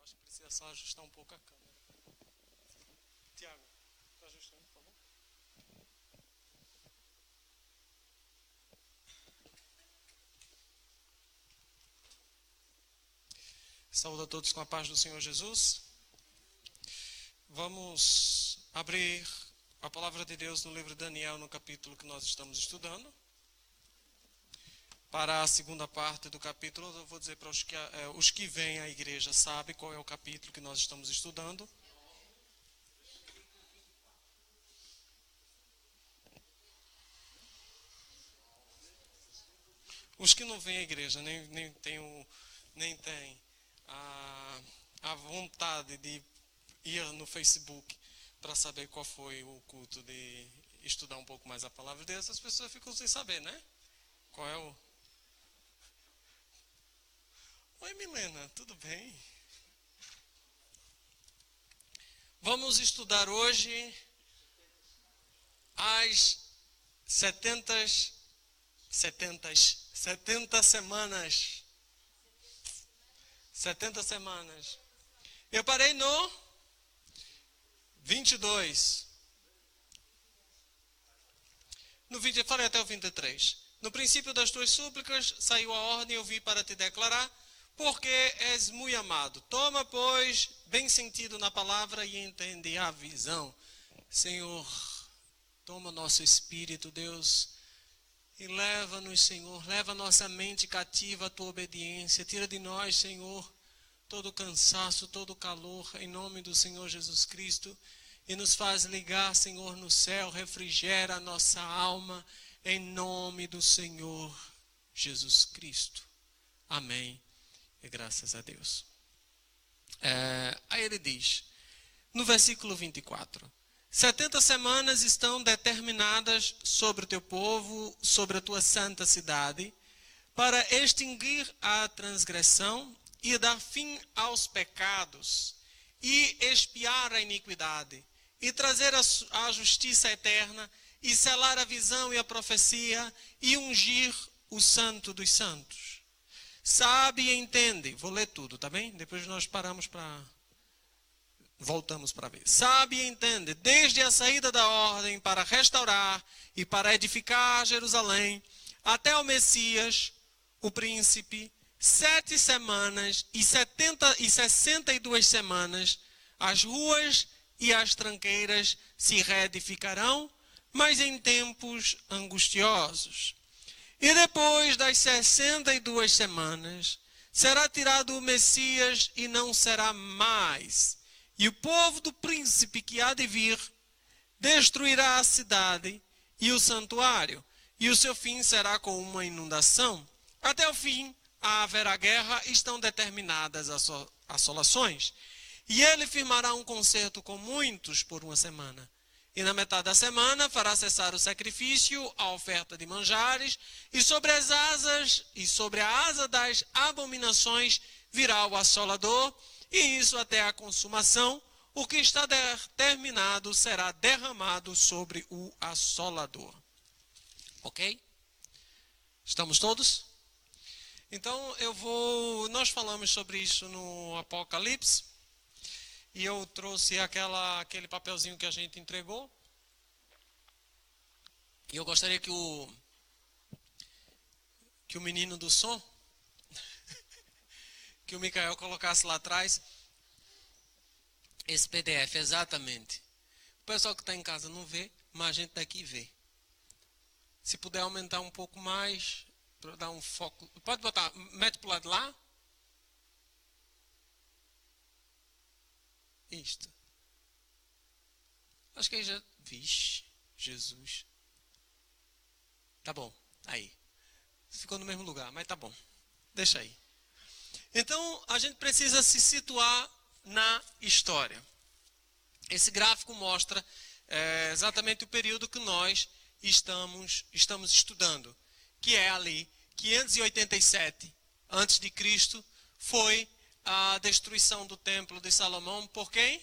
Acho que precisa só ajustar um pouco a câmera. Tiago, está ajustando, por favor? Saúde a todos com a paz do Senhor Jesus. Vamos abrir a palavra de Deus no livro de Daniel, no capítulo que nós estamos estudando. Para a segunda parte do capítulo, eu vou dizer para os que vêm à igreja sabem qual é o capítulo que nós estamos estudando. Os que não vêm à igreja nem têm a vontade de ir no Facebook para saber qual foi o culto, de estudar um pouco mais a palavra de Deus, as pessoas ficam sem saber, né? Qual é o... Oi, Milena, tudo bem? Vamos estudar hoje as 70 semanas. 70 semanas. Eu parei no 22. No 20, eu falei até o 23. No princípio das tuas súplicas saiu a ordem, eu vi para te declarar, porque és muito amado. Toma, pois, bem sentido na palavra e entende a visão. Senhor, toma nosso espírito, Deus, e leva-nos, Senhor, leva nossa mente cativa à tua obediência. Tira de nós, Senhor, todo o cansaço, todo o calor, em nome do Senhor Jesus Cristo, e nos faz ligar, Senhor, no céu, refrigera a nossa alma, em nome do Senhor Jesus Cristo. Amém. E graças a Deus. Aí ele diz, no versículo 24, 70 semanas estão determinadas sobre o teu povo, sobre a tua santa cidade, para extinguir a transgressão e dar fim aos pecados, e expiar a iniquidade, e trazer a justiça eterna, e selar a visão e a profecia, e ungir o santo dos santos. Sabe e entende. Vou ler tudo, tá bem? Depois nós voltamos para ver. Sabe e entende, desde a saída da ordem para restaurar e para edificar Jerusalém, até o Messias, o príncipe, 7 semanas e 62 semanas, as ruas e as tranqueiras se reedificarão, mas em tempos angustiosos. E depois das 62 semanas, será tirado o Messias e não será mais. E o povo do príncipe que há de vir destruirá a cidade e o santuário, e o seu fim será com uma inundação. Até o fim haverá guerra, estão determinadas as assolações. E ele firmará um concerto com muitos por uma semana. E na metade da semana fará cessar o sacrifício, a oferta de manjares, e sobre a asa das abominações virá o assolador, e isso até a consumação, o que está determinado será derramado sobre o assolador. Ok? Estamos todos? Então nós falamos sobre isso no Apocalipse. E eu trouxe aquele papelzinho que a gente entregou. E eu gostaria que o menino do som, que o Micael colocasse lá atrás, esse PDF, exatamente. O pessoal que está em casa não vê, mas a gente daqui vê. Se puder aumentar um pouco mais, para dar um foco. Pode botar, mete para o lado de lá. Isto. Acho que aí já... Vixe, Jesus. Tá bom, aí. Ficou no mesmo lugar, mas tá bom. Deixa aí. Então, a gente precisa se situar na história. Esse gráfico mostra exatamente o período que nós estamos estudando. Que é ali, 587 a.C., foi a destruição do templo de Salomão por quem?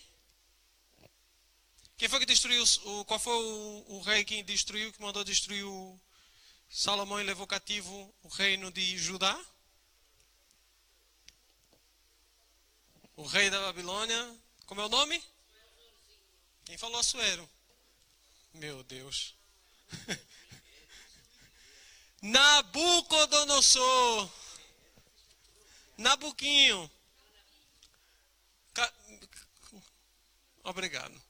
Quem foi que destruiu? Qual foi o rei que destruiu, que mandou destruir Salomão e levou cativo o reino de Judá? O rei da Babilônia, como é o nome? Quem falou Assuero? Meu Deus. Nabucodonosor. Nabuquinho. Obrigado.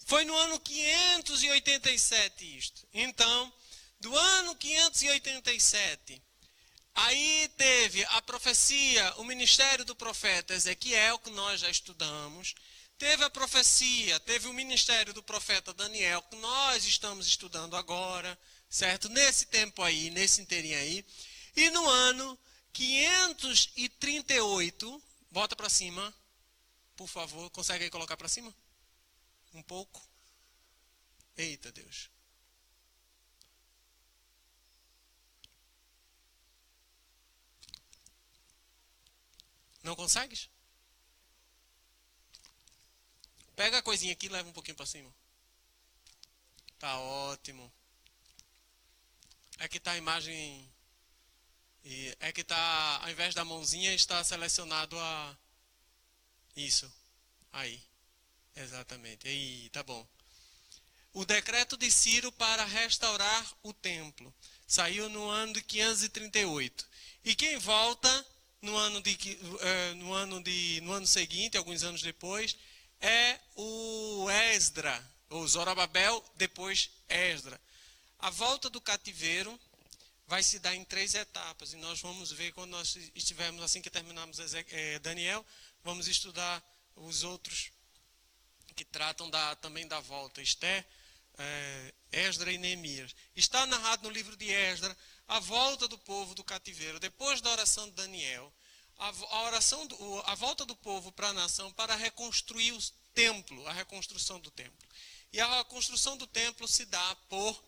Foi no ano 587 isto. Então, do ano 587, aí teve a profecia, o ministério do profeta Ezequiel, que nós já estudamos. Teve a profecia, teve o ministério do profeta Daniel, que nós estamos estudando agora, certo? Nesse tempo aí, nesse inteirinho aí. E no ano 538, volta para cima, por favor, consegue aí colocar para cima? Um pouco. Eita Deus. Não consegues? Pega a coisinha aqui e leva um pouquinho para cima. Tá ótimo. É que tá a imagem... É que tá, ao invés da mãozinha, está selecionado a... Isso. Aí. Exatamente. Aí, tá bom. O decreto de Ciro para restaurar o templo saiu no ano de 538. E quem volta no ano seguinte, alguns anos depois, é o Esdra, ou Zorobabel, depois Esdra. A volta do cativeiro vai se dar em 3 etapas, e nós vamos ver quando nós estivermos, assim que terminarmos Daniel, vamos estudar os outros que tratam também da volta, Esther, Esdra e Neemias. Está narrado no livro de Esdra a volta do povo do cativeiro, depois da oração de Daniel, a volta do povo para a nação para reconstruir o templo, a reconstrução do templo. E a reconstrução do templo se dá por,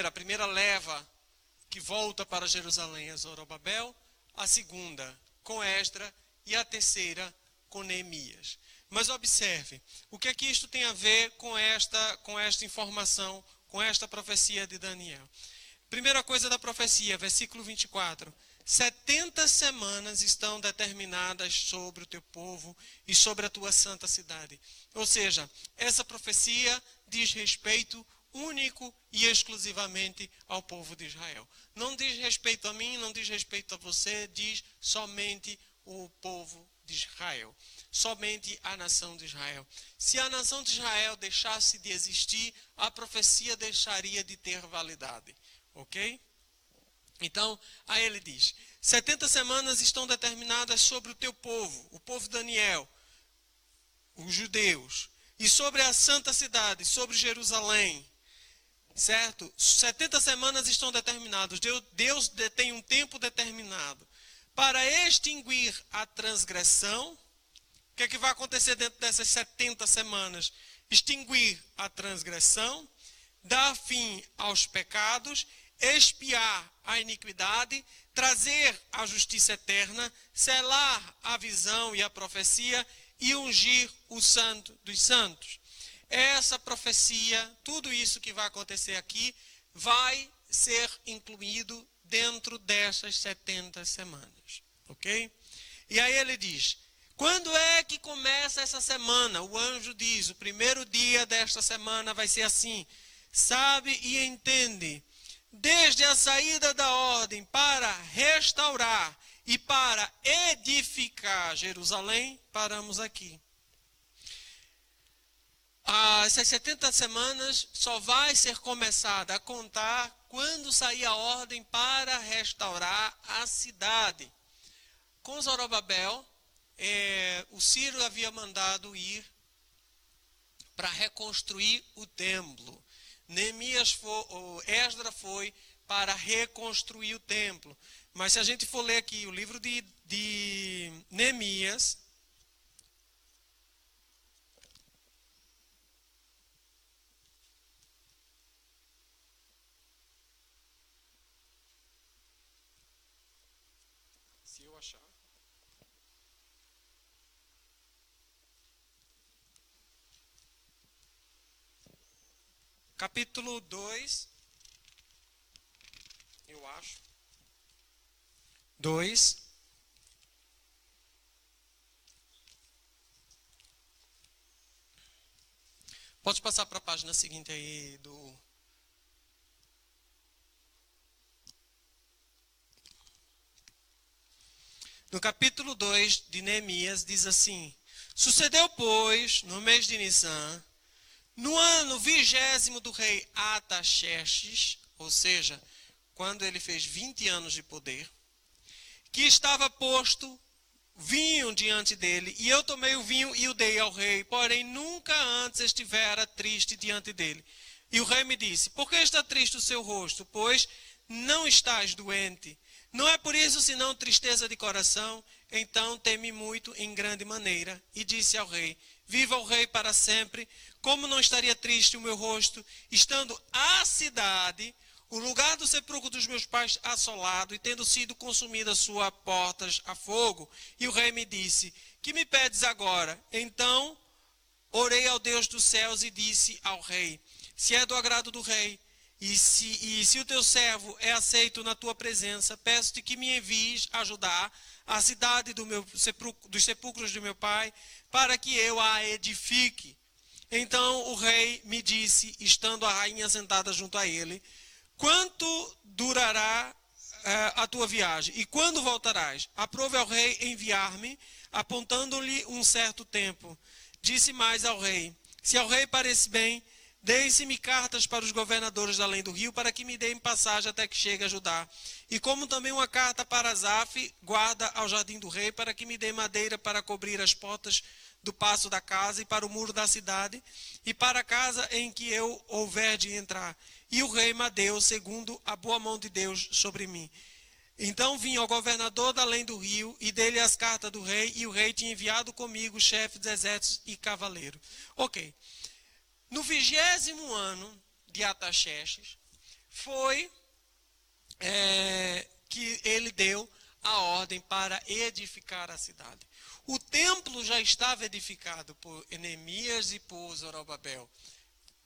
a primeira leva que volta para Jerusalém é Zorobabel, a segunda com Esdra e a terceira com Neemias. Mas observe, o que é que isto tem a ver com esta informação, com esta profecia de Daniel? Primeira coisa da profecia, versículo 24. 70 semanas estão determinadas sobre o teu povo e sobre a tua santa cidade. Ou seja, essa profecia diz respeito único e exclusivamente ao povo de Israel. Não diz respeito a mim, não diz respeito a você, diz somente o povo de Israel. Somente a nação de Israel. Se a nação de Israel deixasse de existir, a profecia deixaria de ter validade. Ok? Então, aí ele diz, 70 semanas estão determinadas sobre o teu povo, o povo de Daniel, os judeus, e sobre a santa cidade, sobre Jerusalém, certo? 70 semanas estão determinadas, Deus tem um tempo determinado para extinguir a transgressão. O que é que vai acontecer dentro dessas 70 semanas? Extinguir a transgressão, dar fim aos pecados, expiar a iniquidade, trazer a justiça eterna, selar a visão e a profecia e ungir o santo dos santos. Essa profecia, tudo isso que vai acontecer aqui, vai ser incluído dentro dessas 70 semanas. Ok? E aí ele diz, quando é que começa essa semana? O anjo diz, o primeiro dia desta semana vai ser assim. Sabe e entende. Desde a saída da ordem para restaurar e para edificar Jerusalém, paramos aqui. Essas 70 semanas só vai ser começada a contar quando sair a ordem para restaurar a cidade. Com Zorobabel, o Ciro havia mandado ir para reconstruir o templo. Esdra foi para reconstruir o templo. Mas se a gente for ler aqui o livro de Neemias, se eu achar, capítulo 2, eu acho. 2. Pode passar para a página seguinte aí No capítulo 2 de Neemias diz assim: Sucedeu, pois, no mês de Nisan, no ano 20º do rei Artaxerxes, ou seja, quando ele fez 20 anos de poder, que estava posto vinho diante dele, e eu tomei o vinho e o dei ao rei, porém nunca antes estivera triste diante dele. E o rei me disse: Por que está triste o seu rosto? Pois não estás doente. Não é por isso senão tristeza de coração? Então teme muito em grande maneira. E disse ao rei: Viva o rei para sempre. Como não estaria triste o meu rosto, estando a cidade, o lugar do sepulcro dos meus pais assolado, e tendo sido consumida suas portas a fogo? E o rei me disse: Que me pedes agora? Então orei ao Deus dos céus e disse ao rei: Se é do agrado do rei, e se o teu servo é aceito na tua presença, peço-te que me envies ajudar a cidade dos sepulcros do meu pai, para que eu a edifique. Então o rei me disse, estando a rainha sentada junto a ele: Quanto durará a tua viagem? E quando voltarás? Aprove ao rei enviar-me, apontando-lhe um certo tempo. Disse mais ao rei: Se ao rei parece bem, deem-se-me cartas para os governadores além do rio, para que me deem passagem até que chegue a Judá. E como também uma carta para Asaf, guarda ao jardim do rei, para que me dê madeira para cobrir as portas do paço da casa e para o muro da cidade, e para a casa em que eu houver de entrar. E o rei me deu, segundo a boa mão de Deus sobre mim. Então vim ao governador da além do rio, e dei-lhe as cartas do rei, e o rei tinha enviado comigo chefe de exércitos e cavaleiro. Ok. No 20º ano de Artaxerxes, foi que ele deu a ordem para edificar a cidade. O templo já estava edificado por Neemias e por Zorobabel,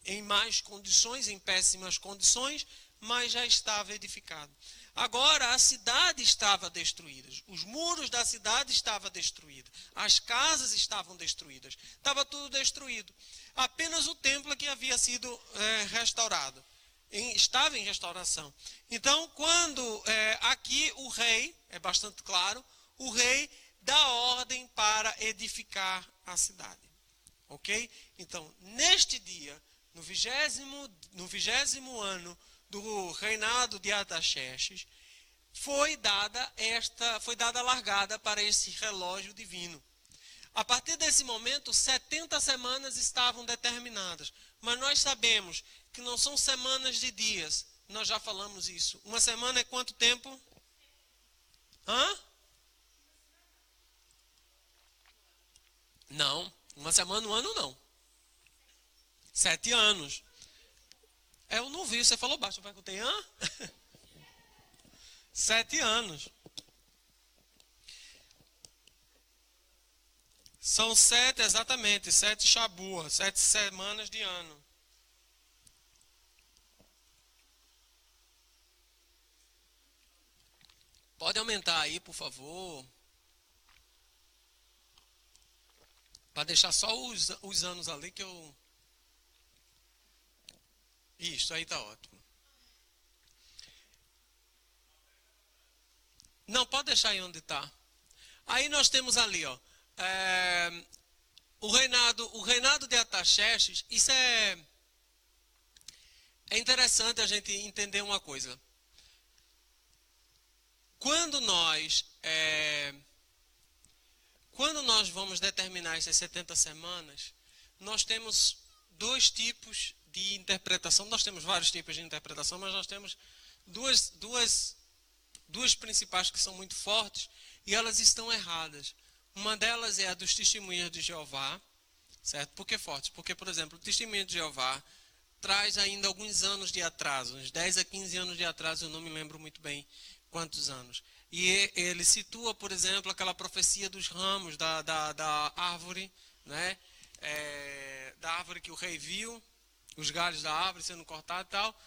em más condições, em péssimas condições, mas já estava edificado. Agora a cidade estava destruída, os muros da cidade estavam destruídos, as casas estavam destruídas, estava tudo destruído. Apenas o templo que havia sido restaurado, estava em restauração. Então, quando aqui o rei, é bastante claro, o rei dá ordem para edificar a cidade. Ok? Então, neste dia, no 20º ano do reinado de Artaxerxes, foi dada a largada para esse relógio divino. A partir desse momento, 70 semanas estavam determinadas. Mas nós sabemos que não são semanas de dias. Nós já falamos isso. Uma semana é quanto tempo? Não. Uma semana, um ano não. 7 anos. Eu não vi, você falou baixo, eu perguntei, 7 anos. São 7, exatamente, 7 Shabua, 7 semanas de ano. Pode aumentar aí, por favor. Para deixar só os anos ali que eu... Isso, aí está ótimo. Não, pode deixar aí onde está. Aí nós temos ali, ó. O reinado de Artaxerxes. Isso é interessante a gente entender uma coisa. Quando nós vamos determinar essas 70 semanas, nós temos 2 tipos de interpretação. Nós temos vários tipos de interpretação, mas nós temos duas principais que são muito fortes e elas estão erradas. Uma delas é a dos testemunhas de Jeová, certo? Por que forte? Porque, por exemplo, o testemunho de Jeová traz ainda alguns anos de atraso, uns 10 a 15 anos de atraso, eu não me lembro muito bem quantos anos. E ele situa, por exemplo, aquela profecia dos ramos da árvore, né? Da árvore que o rei viu, os galhos da árvore sendo cortados e tal,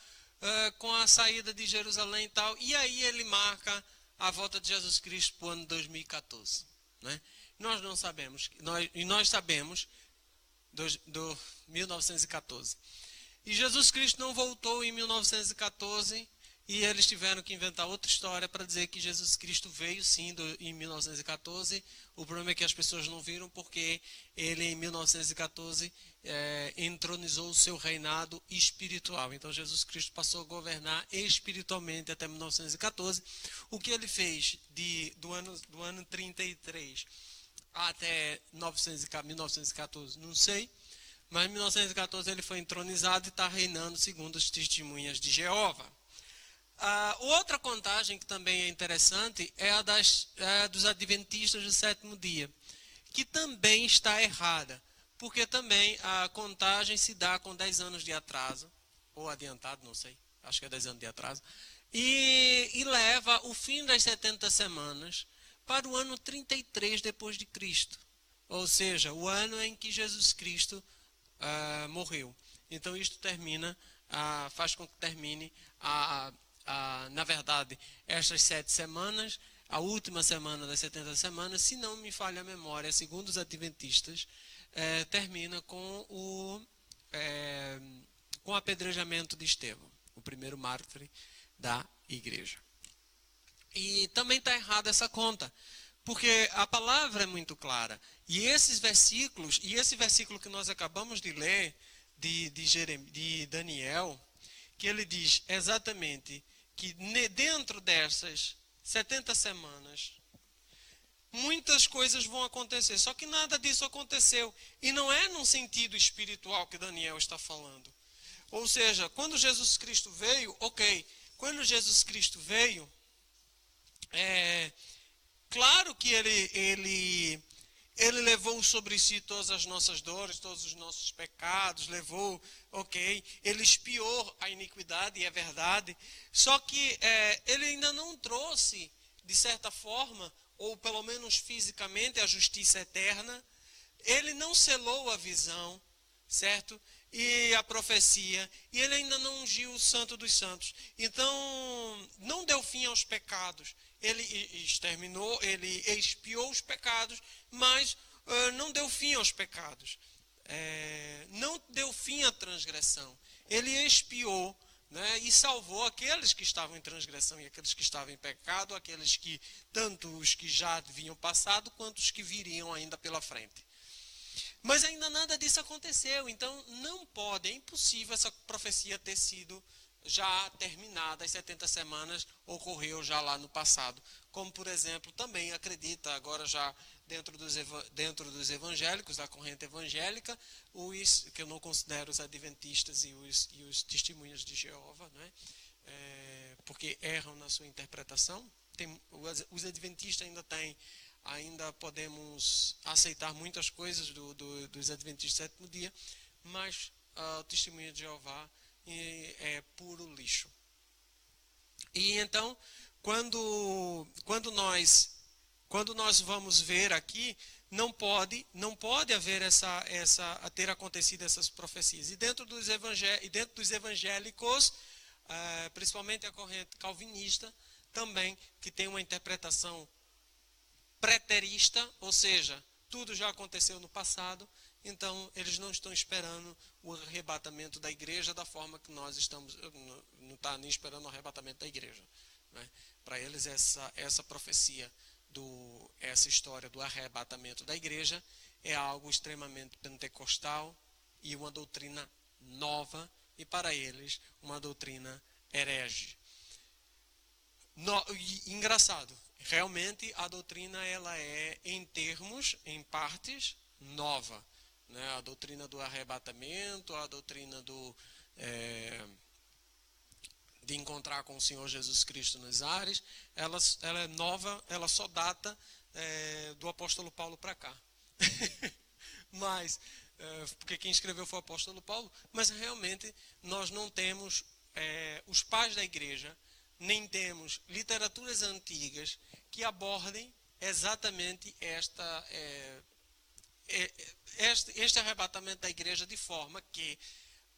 com a saída de Jerusalém e tal. E aí ele marca a volta de Jesus Cristo para o ano 2014. Né? Nós não sabemos, nós sabemos do 1914. E Jesus Cristo não voltou em 1914 e eles tiveram que inventar outra história para dizer que Jesus Cristo veio sim em 1914. O problema é que as pessoas não viram porque ele em 1914 entronizou o seu reinado espiritual. Então Jesus Cristo passou a governar espiritualmente até 1914. O que ele fez do ano 33 até 1914, não sei. Mas em 1914 ele foi entronizado e está reinando segundo as testemunhas de Jeová. Outra contagem que também é interessante é a dos adventistas do sétimo dia, que também está errada, porque também a contagem se dá com 10 anos de atraso, ou adiantado, não sei, acho que é 10 anos de atraso, e leva o fim das 70 semanas para o ano 33 depois de Cristo, ou seja, o ano em que Jesus Cristo morreu. Então isto faz com que termine na verdade, estas 7 semanas, a última semana das 70 semanas, se não me falha a memória, segundo os adventistas, termina com o apedrejamento de Estevão, o primeiro mártir da igreja. E também está errada essa conta, porque a palavra é muito clara. E esses versículos, e esse versículo que nós acabamos de ler, de Daniel, que ele diz exatamente que dentro dessas 70 semanas, muitas coisas vão acontecer. Só que nada disso aconteceu. E não é num sentido espiritual que Daniel está falando. Ou seja, quando Jesus Cristo veio, quando Jesus Cristo veio, claro que ele levou sobre si todas as nossas dores, todos os nossos pecados, ele expiou a iniquidade, é verdade, só que ele ainda não trouxe, de certa forma, ou pelo menos fisicamente, a justiça eterna. Ele não selou a visão, certo? E a profecia, e ele ainda não ungiu o Santo dos Santos. Então, não deu fim aos pecados. Ele exterminou, ele expiou os pecados, mas não deu fim aos pecados. Não deu fim à transgressão. Ele expiou, né, e salvou aqueles que estavam em transgressão e aqueles que estavam em pecado, tanto os que já vinham passado, quanto os que viriam ainda pela frente. Mas ainda nada disso aconteceu, então é impossível essa profecia ter sido já terminada, as 70 semanas ocorreu já lá no passado. Como, por exemplo, também acredita agora já dentro dos evangélicos, da corrente evangélica, que eu não considero os adventistas e os testemunhas de Jeová, né? Porque erram na sua interpretação. Os adventistas ainda podemos aceitar muitas coisas dos adventistas do sétimo dia, mas o testemunho de Jeová é puro lixo. E então, quando nós vamos ver aqui, não pode haver ter acontecido essas profecias. E dentro dos evangélicos, principalmente a corrente calvinista, também, que tem uma interpretação preterista, ou seja, tudo já aconteceu no passado, então eles não estão esperando o arrebatamento da igreja da forma que nós estamos, não está nem esperando o arrebatamento da igreja, né? Para eles essa profecia, essa história do arrebatamento da igreja é algo extremamente pentecostal e uma doutrina nova, e para eles uma doutrina herege. Engraçado, realmente a doutrina ela é em partes nova, né? A doutrina do arrebatamento, a doutrina de encontrar com o Senhor Jesus Cristo nos ares, ela é nova, ela só data do apóstolo Paulo para cá. Mas porque quem escreveu foi o apóstolo Paulo, mas realmente nós não temos os pais da igreja, nem temos literaturas antigas que abordem exatamente este arrebatamento da igreja, de forma que,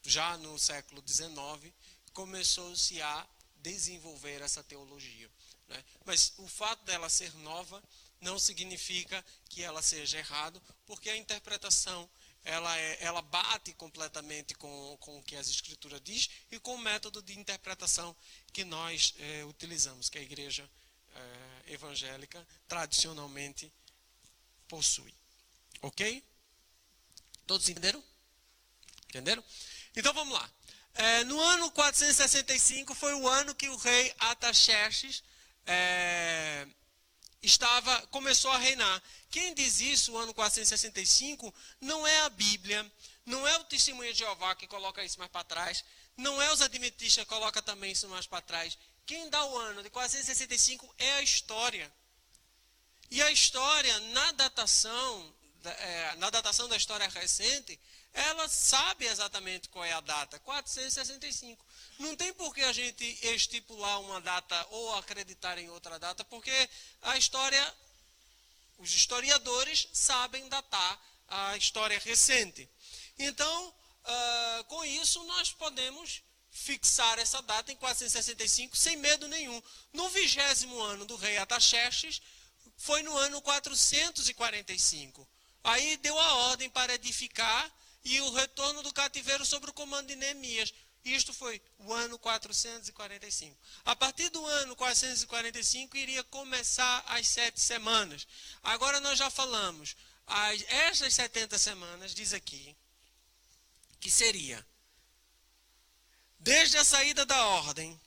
já no século XIX, começou-se a desenvolver essa teologia, né? Mas o fato dela ser nova não significa que ela seja errada, porque a interpretação ela bate completamente com o que as Escrituras diz e com o método de interpretação que nós utilizamos, que a igreja evangélica tradicionalmente possui. Ok? Todos entenderam? Entenderam? Então vamos lá. No ano 465 foi o ano que o rei Artaxerxes começou a reinar. Quem diz isso, o ano 465, não é a Bíblia, não é o Testemunho de Jeová que coloca isso mais para trás, não é os Adventistas que coloca também isso mais para trás. Quem dá o ano de 465 é a história. E a história, na datação da história recente, ela sabe exatamente qual é a data, 465. Não tem por que a gente estipular uma data ou acreditar em outra data, porque a história, os historiadores sabem datar a história recente. Então, com isso, nós podemos fixar essa data em 465 sem medo nenhum. No 20º ano do rei Artaxerxes, foi no ano 445. Aí deu a ordem para edificar e o retorno do cativeiro sob o comando de Neemias. Isto foi o ano 445. A partir do ano 445 iria começar as 7 semanas. Agora nós já falamos, estas 70 semanas, diz aqui, que seria desde a saída da ordem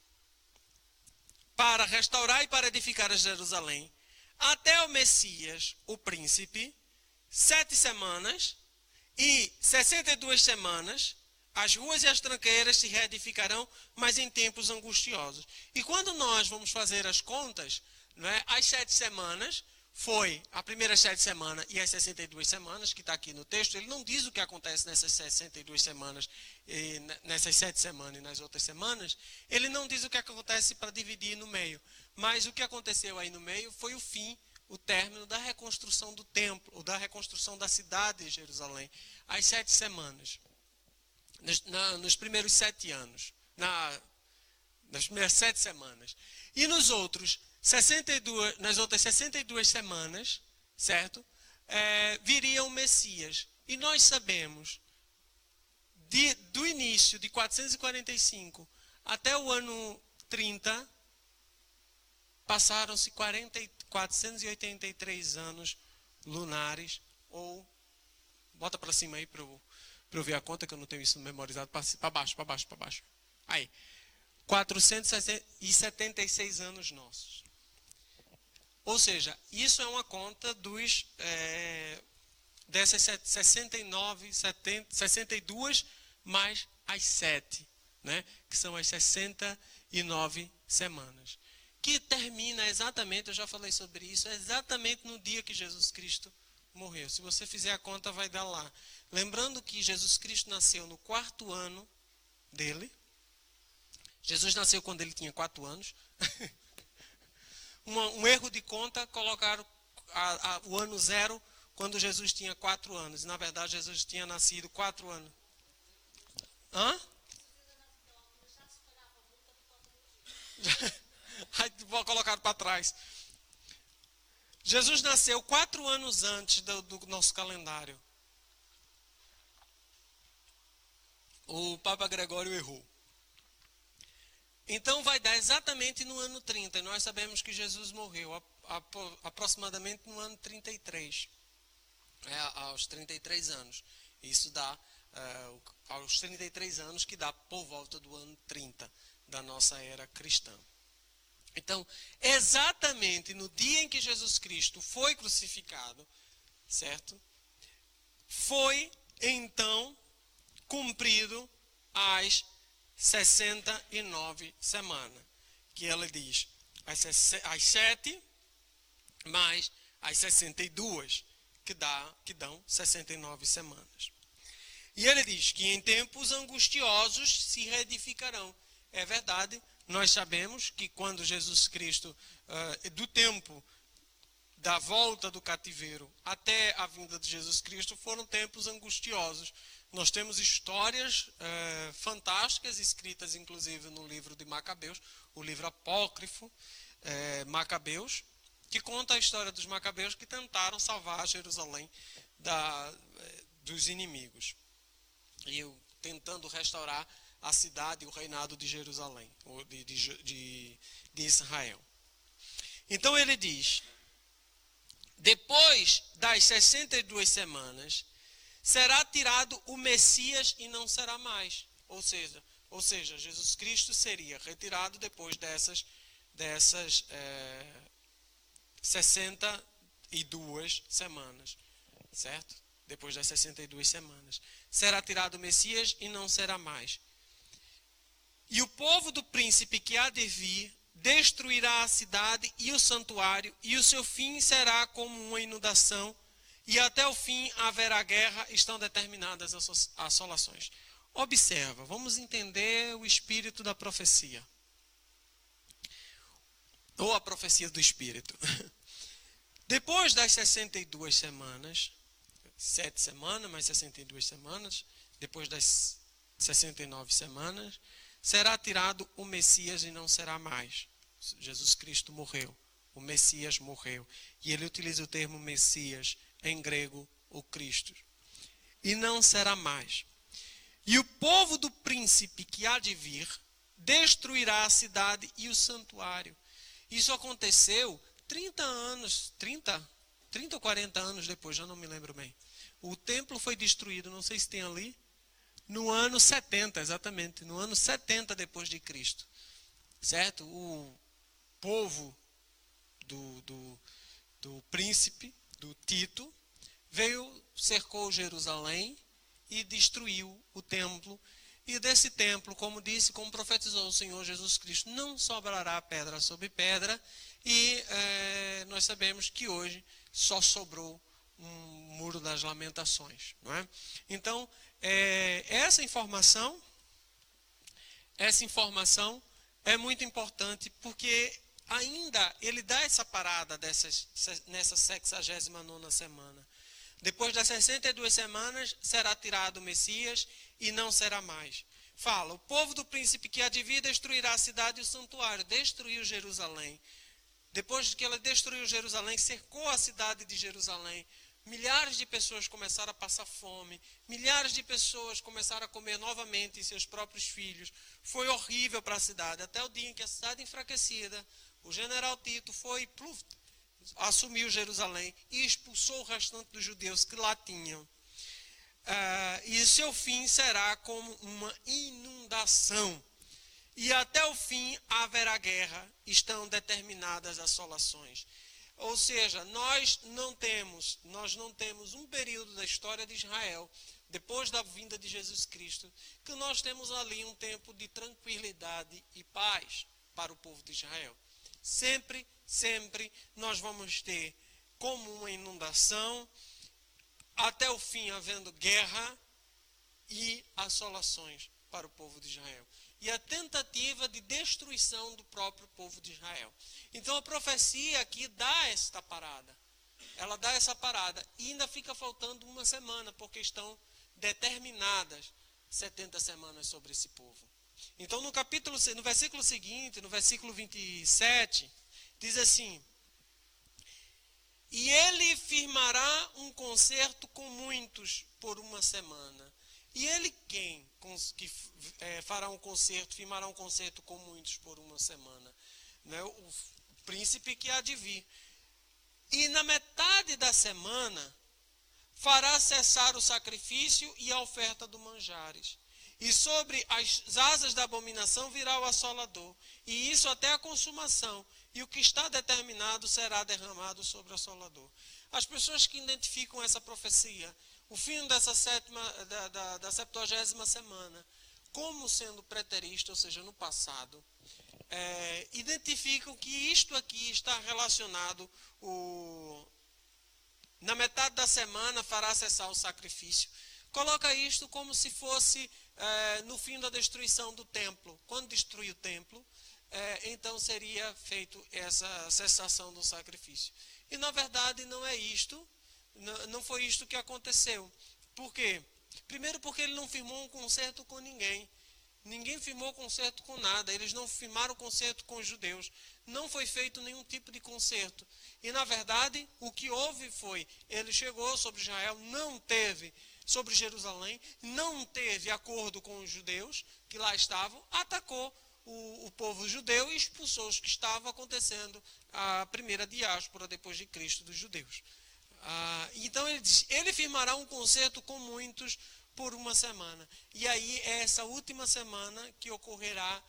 para restaurar e para edificar a Jerusalém, até o Messias, o príncipe, 7 semanas e 62 semanas, as ruas e as tranqueiras se reedificarão, mas em tempos angustiosos. E quando nós vamos fazer as contas, né, as 7 semanas, foi a primeira 7 semanas e as 62 semanas, que está aqui no texto, ele não diz o que acontece nessas 62 semanas, nessas 7 semanas e nas outras semanas, ele não diz o que acontece para dividir no meio. Mas o que aconteceu aí no meio foi o fim, o término da reconstrução do templo, ou da reconstrução da cidade de Jerusalém. As 7 semanas. Nos primeiros 7 anos. Nas primeiras 7 semanas. E nas outras 62 semanas, certo? Viria o Messias. E nós sabemos, do início de 445 até o ano 30, passaram-se 483 anos lunares, ou, bota para cima aí para eu ver a conta, que eu não tenho isso memorizado, para baixo. Aí, 476 anos nossos. Ou seja, isso é uma conta dessas 62 mais as 7, né? Que são as 69 semanas. Que termina exatamente, eu já falei sobre isso, exatamente no dia que Jesus Cristo morreu. Se você fizer a conta, vai dar lá. Lembrando que Jesus Cristo nasceu no 4º ano dele. Jesus nasceu quando ele tinha 4 anos. Um erro de conta, colocaram o ano 0 quando Jesus tinha 4 anos. Na verdade, Jesus tinha nascido 4 anos. Hã? Aí vou colocar para trás. Jesus nasceu 4 anos antes do nosso calendário. O Papa Gregório errou. Então vai dar exatamente no ano 30. Nós sabemos que Jesus morreu aproximadamente no ano 33. Aos 33 anos. Isso dá aos 33 anos, que dá por volta do ano 30 da nossa era cristã. Então, exatamente no dia em que Jesus Cristo foi crucificado, certo? Foi, então, cumprido as 69 semanas. Que ela diz, as 7 mais as 62, que dão 69 semanas. E ele diz que em tempos angustiosos se reedificarão. É verdade. Nós sabemos que quando Jesus Cristo, do tempo da volta do cativeiro até a vinda de Jesus Cristo, foram tempos angustiosos. Nós temos histórias fantásticas, escritas inclusive no livro de Macabeus, o livro apócrifo Macabeus, que conta a história dos Macabeus que tentaram salvar Jerusalém dos inimigos. E tentando restaurar a cidade e o reinado de Jerusalém, ou de Israel. Então ele diz, depois das 62 semanas, será tirado o Messias e não será mais. Ou seja, Jesus Cristo seria retirado depois dessas 62 semanas, certo? Depois das 62 semanas. Será tirado o Messias e não será mais. E o povo do príncipe que há de vir destruirá a cidade e o santuário, e o seu fim será como uma inundação, e até o fim haverá guerra, estão determinadas as assolações. Observa, vamos entender o espírito da profecia. Ou a profecia do espírito. Depois das 62 semanas, 7 semanas, mais 62 semanas, depois das 69 semanas, será tirado o Messias e não será mais. Jesus Cristo morreu, o Messias morreu. E ele utiliza o termo Messias, em grego, o Cristo. E não será mais. E o povo do príncipe que há de vir destruirá a cidade e o santuário. Isso aconteceu 30 ou 40 anos depois, já não me lembro bem. O templo foi destruído, não sei se tem ali, no ano 70, exatamente, no ano 70 depois de Cristo. Certo? O povo do príncipe, do Tito, veio, cercou Jerusalém e destruiu o templo. E desse templo, como profetizou o Senhor Jesus Cristo, não sobrará pedra sobre pedra. E nós sabemos que hoje só sobrou um muro das lamentações. Não é? Então, essa informação é muito importante, porque ainda ele dá essa parada nessa 69ª semana. Depois das 62 semanas, será tirado o Messias e não será mais. Fala, o povo do príncipe que há de vir destruirá a cidade e o santuário. Destruiu Jerusalém. Depois que ela destruiu Jerusalém, cercou a cidade de Jerusalém. Milhares de pessoas começaram a passar fome. Milhares de pessoas começaram a comer novamente seus próprios filhos. Foi horrível para a cidade. Até o dia em que a cidade enfraquecida, o general Tito foi, assumiu Jerusalém e expulsou o restante dos judeus que lá tinham. E seu fim será como uma inundação. E até o fim haverá guerra, estão determinadas assolações. Ou seja, nós não temos um período da história de Israel, depois da vinda de Jesus Cristo, que nós temos ali um tempo de tranquilidade e paz para o povo de Israel. Sempre nós vamos ter como uma inundação, até o fim havendo guerra e assolações para o povo de Israel. E a tentativa de destruição do próprio povo de Israel. Então a profecia aqui dá esta parada. Ela dá essa parada. E ainda fica faltando uma semana, porque estão determinadas 70 semanas sobre esse povo. Então no versículo seguinte, no versículo 27, diz assim: e ele firmará um concerto com muitos por uma semana. E ele quem que fará um concerto, firmará um concerto com muitos por uma semana? Né? O príncipe que há de vir. E na metade da semana fará cessar o sacrifício e a oferta do manjares. E sobre as asas da abominação virá o assolador. E isso até a consumação. E o que está determinado será derramado sobre o assolador. As pessoas que identificam essa profecia, o fim dessa da 70ª semana, como sendo preterista, ou seja, no passado, identificam que isto aqui está relacionado, na metade da semana fará cessar o sacrifício. Coloca isto como se fosse no fim da destruição do templo. Quando destruir o templo, então seria feito essa cessação do sacrifício. E na verdade não é isto, não foi isto que aconteceu. Por quê? Primeiro porque ele não firmou um concerto com ninguém. Ninguém firmou concerto com nada. Eles não firmaram concerto com os judeus. Não foi feito nenhum tipo de concerto. E na verdade o que houve foi, ele chegou sobre Israel, não teve sobre Jerusalém, não teve acordo com os judeus que lá estavam, atacou o povo judeu e expulsou os que estavam acontecendo a primeira diáspora depois de Cristo dos judeus. Então ele diz, ele firmará um concerto com muitos por uma semana. E aí é essa última semana que ocorrerá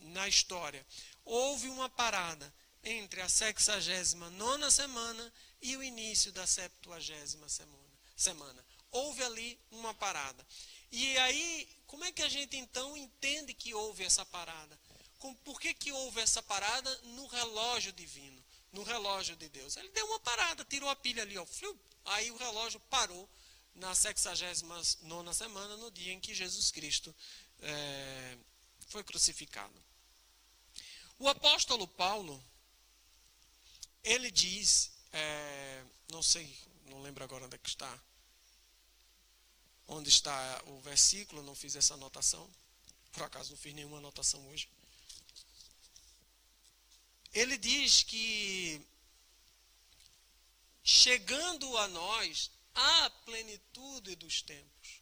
na história. Houve uma parada entre a 69ª semana e o início da 70ª semana. Houve ali uma parada. E aí, como é que a gente então entende que houve essa parada? Por que houve essa parada no relógio divino, no relógio de Deus? Ele deu uma parada, tirou a pilha ali, ó, aí o relógio parou na 69ª semana, no dia em que Jesus Cristo foi crucificado. O apóstolo Paulo, ele diz, não lembro agora onde está o versículo, não fiz essa anotação, por acaso não fiz nenhuma anotação hoje. Ele diz que, chegando a nós, a plenitude dos tempos.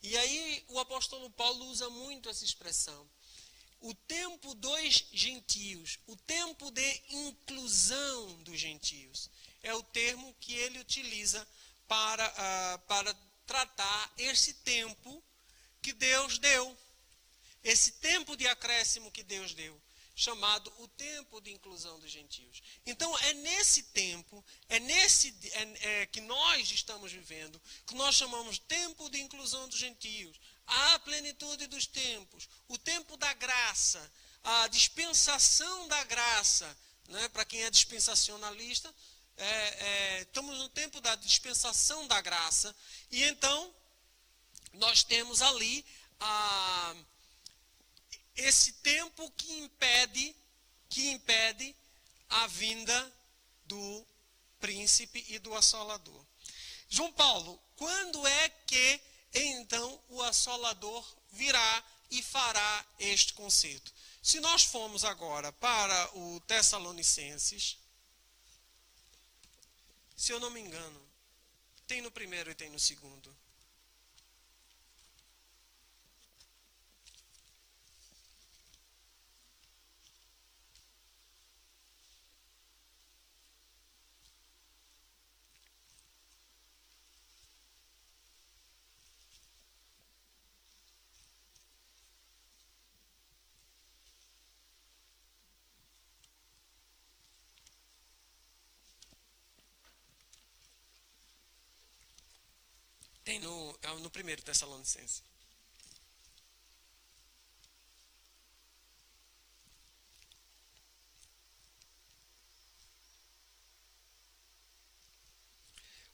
E aí o apóstolo Paulo usa muito essa expressão. O tempo dos gentios, o tempo de inclusão dos gentios, é o termo que ele utiliza para tratar esse tempo que Deus deu, esse tempo de acréscimo que Deus deu, chamado o tempo de inclusão dos gentios. Então é nesse tempo, que nós estamos vivendo, que nós chamamos tempo de inclusão dos gentios, a plenitude dos tempos, o tempo da graça, a dispensação da graça, né? Para quem é dispensacionalista, estamos no tempo da dispensação da graça, e então nós temos ali esse tempo que impede a vinda do príncipe e do assolador. João Paulo, quando é que então o assolador virá e fará este concerto? Se nós formos agora para o Tessalonicenses, se eu não me engano, tem no primeiro e tem no segundo. Tem no primeiro Tessalonicenses.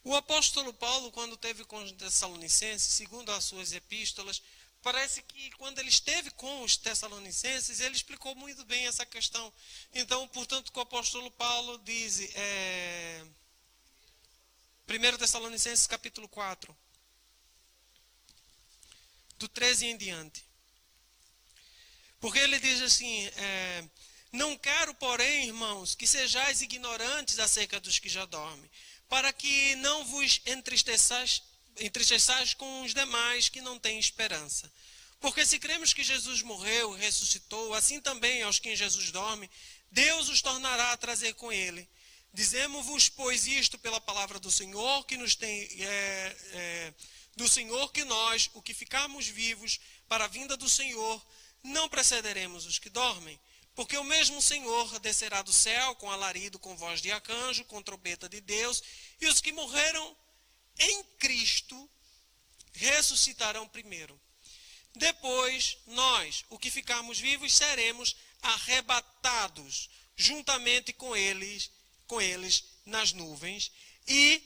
O apóstolo Paulo, quando esteve com os Tessalonicenses, segundo as suas epístolas, parece que quando ele esteve com os Tessalonicenses, ele explicou muito bem essa questão. Então, portanto, que o apóstolo Paulo diz, 1 Tessalonicenses capítulo 4, do 13 em diante. Porque ele diz assim, não quero, porém, irmãos, que sejais ignorantes acerca dos que já dormem, para que não vos entristeçais com os demais que não têm esperança. Porque se cremos que Jesus morreu e ressuscitou, assim também aos que em Jesus dormem, Deus os tornará a trazer com ele. Dizemos-vos, pois, isto pela palavra do Senhor, que nos tem... do Senhor, que nós, o que ficarmos vivos para a vinda do Senhor, não precederemos os que dormem, porque o mesmo Senhor descerá do céu com alarido, com voz de arcanjo, com trombeta de Deus, e os que morreram em Cristo ressuscitarão primeiro. Depois, nós, o que ficarmos vivos, seremos arrebatados juntamente com eles nas nuvens, e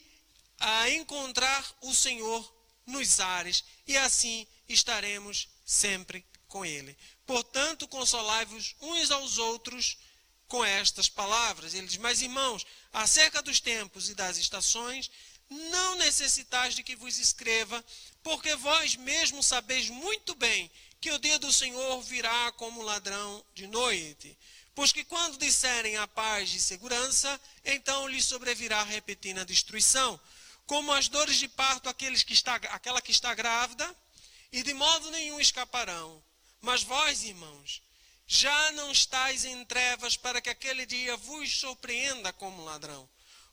a encontrar o Senhor nos ares, e assim estaremos sempre com ele. Portanto, consolai-vos uns aos outros com estas palavras. Ele diz, mas irmãos, acerca dos tempos e das estações, não necessitais de que vos escreva, porque vós mesmos sabeis muito bem que o dia do Senhor virá como ladrão de noite. Pois que quando disserem a paz e segurança, então lhes sobrevirá repentina destruição, como as dores de parto aquela que está grávida, e de modo nenhum escaparão. Mas vós, irmãos, já não estáis em trevas para que aquele dia vos surpreenda como ladrão.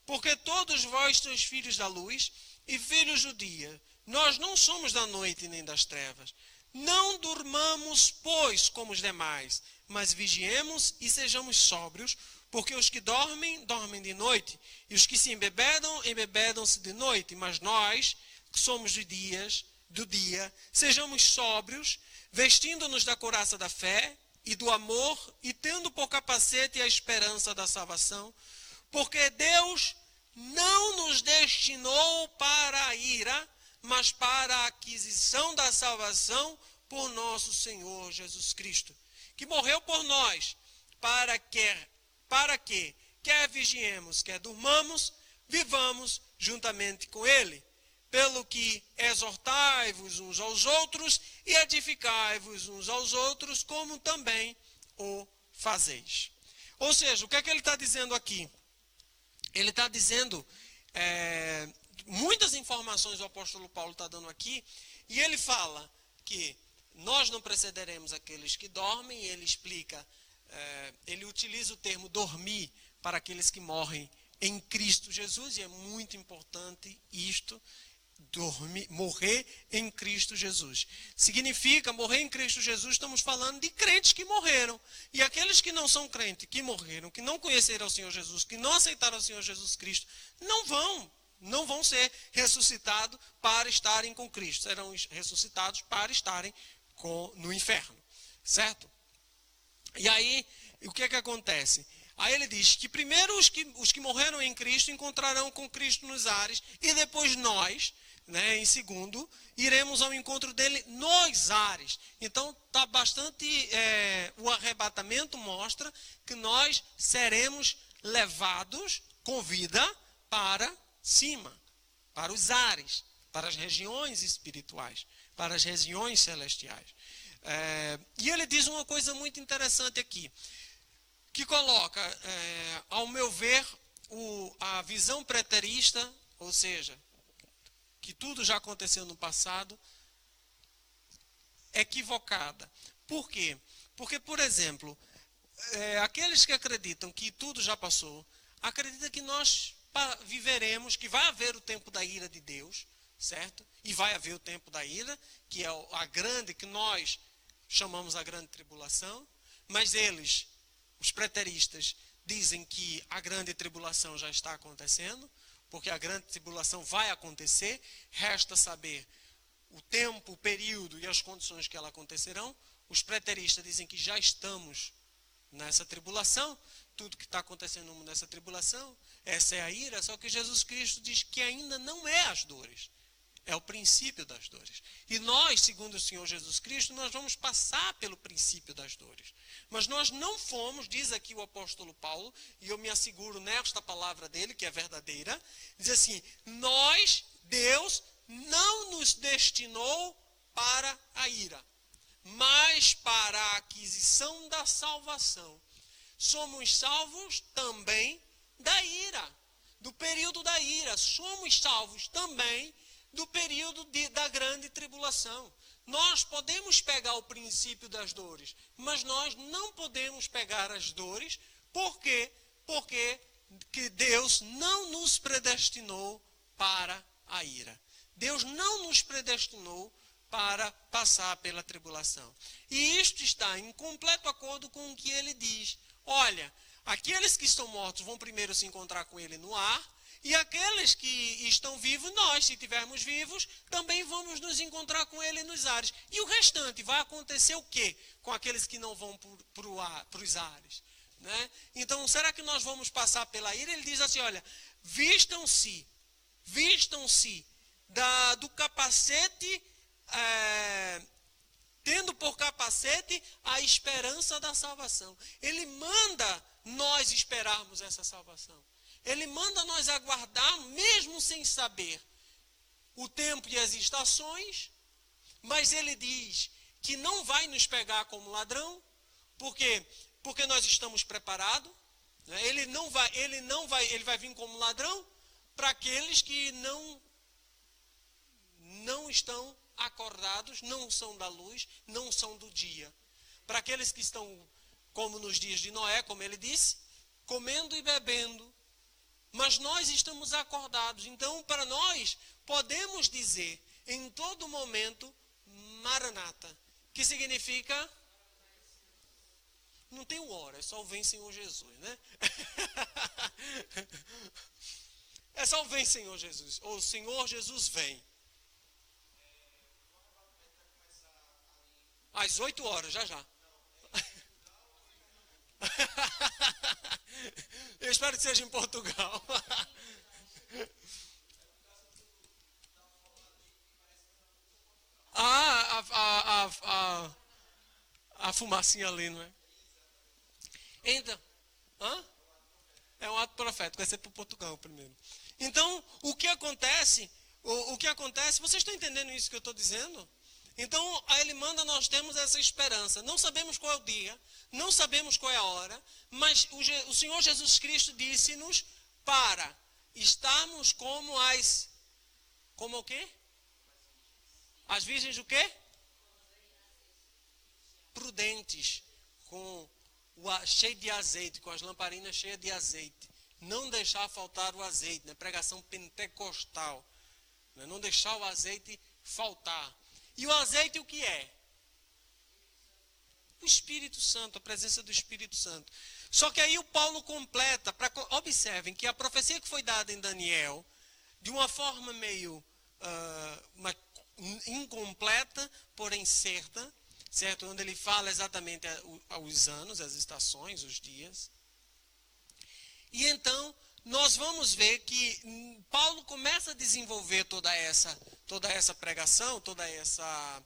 Porque todos vós sois filhos da luz e filhos do dia. Nós não somos da noite nem das trevas. Não durmamos, pois, como os demais, mas vigiemos e sejamos sóbrios, porque os que dormem, dormem de noite, e os que se embebedam, embebedam-se de noite. Mas nós, que somos do dia, sejamos sóbrios, vestindo-nos da couraça da fé e do amor, e tendo por capacete a esperança da salvação, porque Deus não nos destinou para a ira, mas para a aquisição da salvação por nosso Senhor Jesus Cristo, que morreu por nós, para que, quer vigiemos, quer durmamos, vivamos juntamente com Ele. Pelo que exortai-vos uns aos outros e edificai-vos uns aos outros, como também o fazeis. Ou seja, o que é que ele está dizendo aqui? Ele está dizendo, muitas informações o apóstolo Paulo está dando aqui, e ele fala que nós não precederemos aqueles que dormem, e ele explica, ele utiliza o termo dormir para aqueles que morrem em Cristo Jesus, e é muito importante isto, morrer em Cristo Jesus. Significa, morrer em Cristo Jesus, estamos falando de crentes que morreram. E aqueles que não são crentes, que morreram, que não conheceram o Senhor Jesus, que não aceitaram o Senhor Jesus Cristo, não vão ser ressuscitados para estarem com Cristo. Serão ressuscitados para estarem no inferno. Certo? E aí, o que é que acontece? Aí ele diz que primeiro os que morreram em Cristo encontrarão com Cristo nos ares, e depois nós, em segundo, iremos ao encontro dele nos ares. Então, está bastante, o arrebatamento mostra que nós seremos levados com vida para cima, para os ares, para as regiões espirituais, para as regiões celestiais. E ele diz uma coisa muito interessante aqui, que coloca, ao meu ver, a visão preterista, ou seja, que tudo já aconteceu no passado, equivocada. Por quê? Porque, por exemplo, aqueles que acreditam que tudo já passou, acreditam que nós viveremos, que vai haver o tempo da ira de Deus, certo? E vai haver o tempo da ira, que é a grande, que nós chamamos a grande tribulação, mas eles, os preteristas, dizem que a grande tribulação já está acontecendo, porque a grande tribulação vai acontecer, resta saber o tempo, o período e as condições que ela acontecerão. Os preteristas dizem que já estamos nessa tribulação, tudo que está acontecendo nessa tribulação, essa é a ira, só que Jesus Cristo diz que ainda não é as dores, é o princípio das dores. E nós, segundo o Senhor Jesus Cristo, nós vamos passar pelo princípio das dores. Mas nós não fomos, diz aqui o apóstolo Paulo, e eu me asseguro nesta palavra dele, que é verdadeira, diz assim, Deus não nos destinou para a ira, mas para a aquisição da salvação. Somos salvos também da ira, do período da ira. Somos salvos também do período da grande tribulação. Nós podemos pegar o princípio das dores, mas nós não podemos pegar as dores, por quê? Porque que Deus não nos predestinou para a ira. Deus não nos predestinou para passar pela tribulação. E isto está em completo acordo com o que ele diz. Olha, aqueles que estão mortos vão primeiro se encontrar com ele no ar, e aqueles que estão vivos, nós, se estivermos vivos, também vamos nos encontrar com ele nos ares. E o restante, vai acontecer o quê com aqueles que não vão para os ares? Né? Então, será que nós vamos passar pela ira? Ele diz assim, olha, vistam-se do capacete, tendo por capacete a esperança da salvação. Ele manda nós esperarmos essa salvação. Ele manda nós aguardar, mesmo sem saber o tempo e as estações, mas ele diz que não vai nos pegar como ladrão, porque nós estamos preparados. Né? Ele vai vir como ladrão, para aqueles que não estão acordados, não são da luz, não são do dia. Para aqueles que estão, como nos dias de Noé, como ele disse, comendo e bebendo. Mas nós estamos acordados. Então, para nós, podemos dizer em todo momento, Maranata, que significa... Não tem hora, é só o vem Senhor Jesus, né? É só o vem Senhor Jesus. Ou Senhor Jesus vem. Às 8 horas, já já. Eu espero que seja em Portugal. A fumacinha ali, não é? Então, é um ato profético, vai ser para Portugal primeiro. Então, o que acontece, vocês estão entendendo isso que eu estou dizendo? Então, aí ele manda, nós temos essa esperança. Não sabemos qual é o dia, não sabemos qual é a hora, mas o Senhor Jesus Cristo disse-nos para estarmos como o quê? As virgens o quê? Prudentes, cheio de azeite, com as lamparinas cheias de azeite. Não deixar faltar o azeite, né? Pregação pentecostal. Né? Não deixar o azeite faltar. E o azeite o que é? O Espírito Santo, a presença do Espírito Santo. Só que aí o Paulo completa, observem que a profecia que foi dada em Daniel, de uma forma meio incompleta, porém certa, certo? Onde ele fala exatamente os anos, as estações, os dias. E então, nós vamos ver que Paulo começa a desenvolver toda essa pregação, toda essa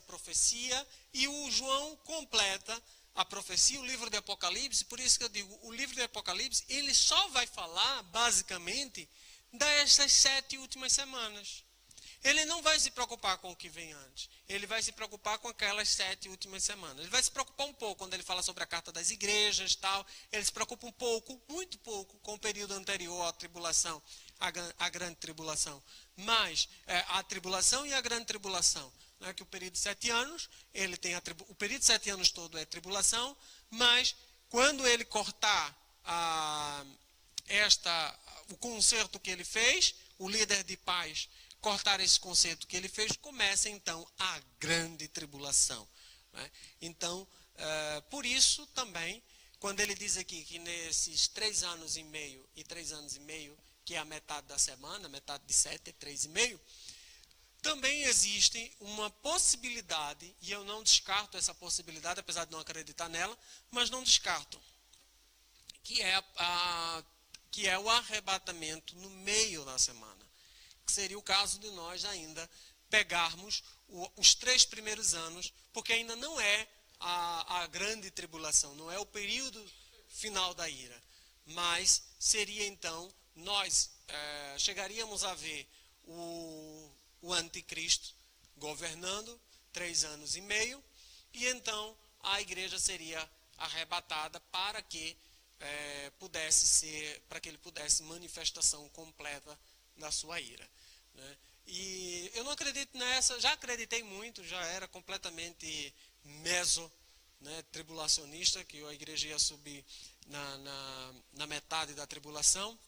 profecia, e o João completa a profecia, o livro de Apocalipse. Por isso que eu digo, o livro de Apocalipse, ele só vai falar, basicamente, dessas 7 últimas semanas. Ele não vai se preocupar com o que vem antes. Ele vai se preocupar com aquelas 7 últimas semanas. Ele vai se preocupar um pouco quando ele fala sobre a carta das igrejas e tal. Ele se preocupa um pouco, muito pouco, com o período anterior à tribulação, à grande tribulação. Mas a tribulação e a grande tribulação. Não é que o período de 7 anos, ele tem o período de 7 anos todo é tribulação, mas quando ele cortar o concerto que ele fez, o líder de paz cortar esse conceito que ele fez, começa então a grande tribulação. Né? Então, por isso também, quando ele diz aqui que nesses 3 anos e meio e 3 anos e meio, que é a metade da semana, metade de 7 é 3,5, também existe uma possibilidade, e eu não descarto essa possibilidade, apesar de não acreditar nela, mas não descarto, que é o arrebatamento no meio da semana. Seria o caso de nós ainda pegarmos os 3 primeiros anos, porque ainda não é a grande tribulação, não é o período final da ira, mas seria então, nós chegaríamos a ver o anticristo governando 3 anos e meio, e então a igreja seria arrebatada para que ele pudesse manifestação completa da sua ira. Né? E eu não acredito nessa, já acreditei muito, já era completamente tribulacionista, que a igreja ia subir na metade da tribulação,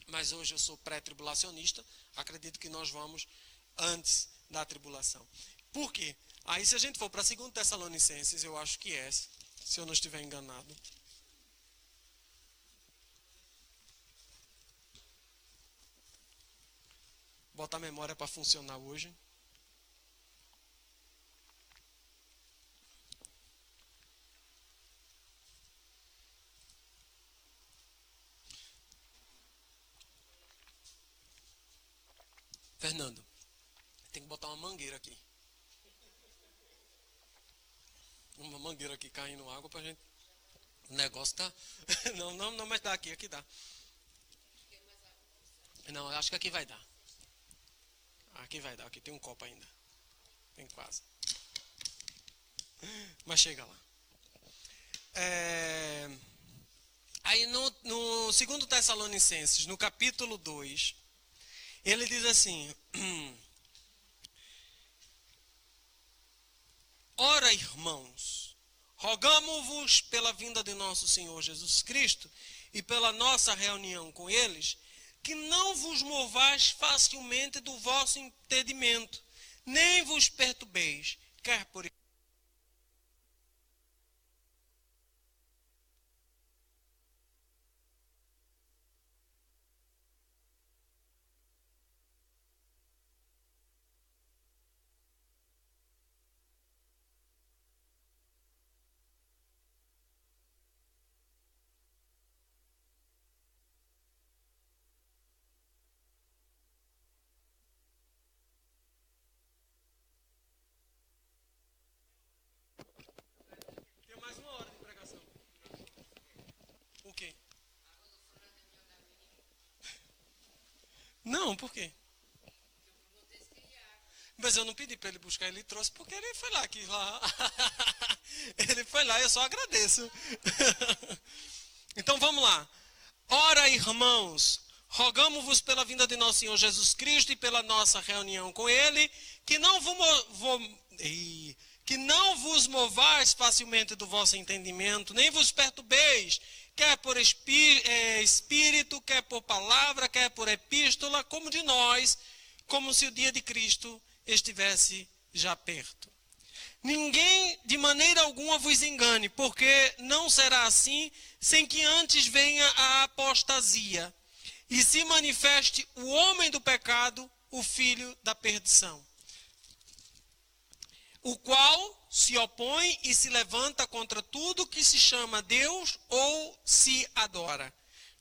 mas hoje eu sou pré-tribulacionista, acredito que nós vamos antes da tribulação. Por quê? Aí se a gente for para 2 Tessalonicenses, eu acho que se eu não estiver enganado. Botar a memória para funcionar hoje. Fernando, tem que botar uma mangueira aqui. Uma mangueira aqui caindo água pra gente. O negócio tá. Não, mas dá aqui dá. Não, eu acho que aqui vai dar. Aqui vai dar, aqui tem um copo ainda. Tem quase. Mas chega lá. Aí no 2 Tessalonicenses, no capítulo 2, ele diz assim: ora, irmãos, rogamo-vos pela vinda de nosso Senhor Jesus Cristo e pela nossa reunião com eles, que não vos movais facilmente do vosso entendimento, nem vos perturbeis, quer por Tem mais uma hora de pregação. O quê? Não, por quê? Mas eu não pedi para ele buscar, ele trouxe porque ele foi lá. Ele foi lá, eu só agradeço. Então vamos lá. Ora, irmãos, rogamo-vos pela vinda de nosso Senhor Jesus Cristo e pela nossa reunião com Ele, que não vos movais facilmente do vosso entendimento, nem vos perturbeis, quer por espírito, quer por palavra, quer por epístola, como de nós, como se o dia de Cristo estivesse já perto. Ninguém de maneira alguma vos engane, porque não será assim sem que antes venha a apostasia e se manifeste o homem do pecado, o filho da perdição, o qual se opõe e se levanta contra tudo que se chama Deus ou se adora,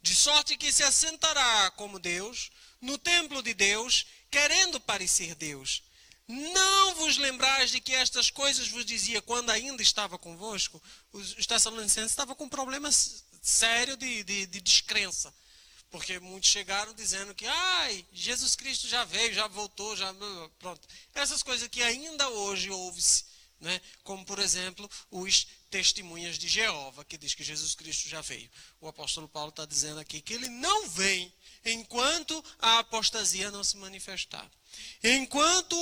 de sorte que se assentará como Deus no templo de Deus, querendo parecer Deus. Não vos lembrais de que estas coisas vos dizia quando ainda estava convosco? Os Tessalonicenses estavam com um problema sério de descrença. Porque muitos chegaram dizendo que Jesus Cristo já veio, já voltou, já pronto. Essas coisas que ainda hoje ouve-se, né? Como, por exemplo, os testemunhas de Jeová, que diz que Jesus Cristo já veio. O apóstolo Paulo está dizendo aqui que ele não vem enquanto a apostasia não se manifestar. Enquanto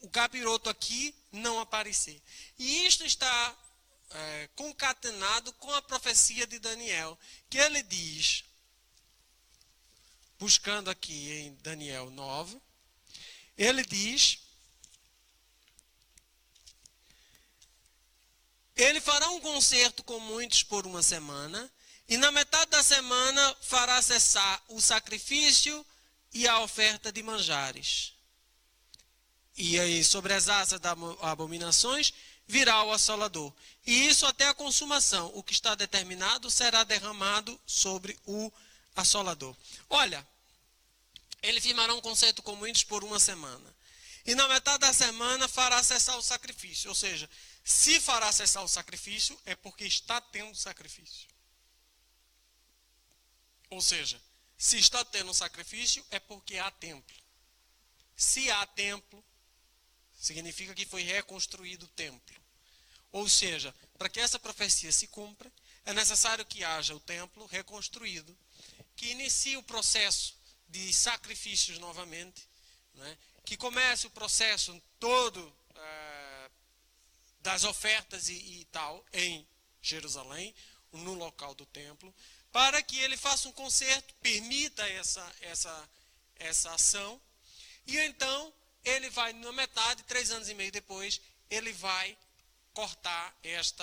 o capiroto aqui não aparecer. E isto está concatenado com a profecia de Daniel, que ele diz, buscando aqui em Daniel 9, ele diz: ele fará um concerto com muitos por uma semana, e na metade da semana fará cessar o sacrifício e a oferta de manjares. E aí, sobre as asas das abominações, virá o assolador. E isso até a consumação. O que está determinado será derramado sobre o assolador. Olha, ele firmará um concerto com muitos por uma semana. E na metade da semana fará cessar o sacrifício. Ou seja, se fará cessar o sacrifício, é porque está tendo sacrifício. Ou seja, se está tendo sacrifício, é porque há templo. Se há templo, significa que foi reconstruído o templo. Ou seja, para que essa profecia se cumpra, é necessário que haja o templo reconstruído, que inicie o processo de sacrifícios novamente, né? Que comece o processo todo das ofertas e tal em Jerusalém, no local do templo, para que ele faça um concerto, permita essa ação, e então ele vai, na metade, 3 anos e meio depois, ele vai cortar este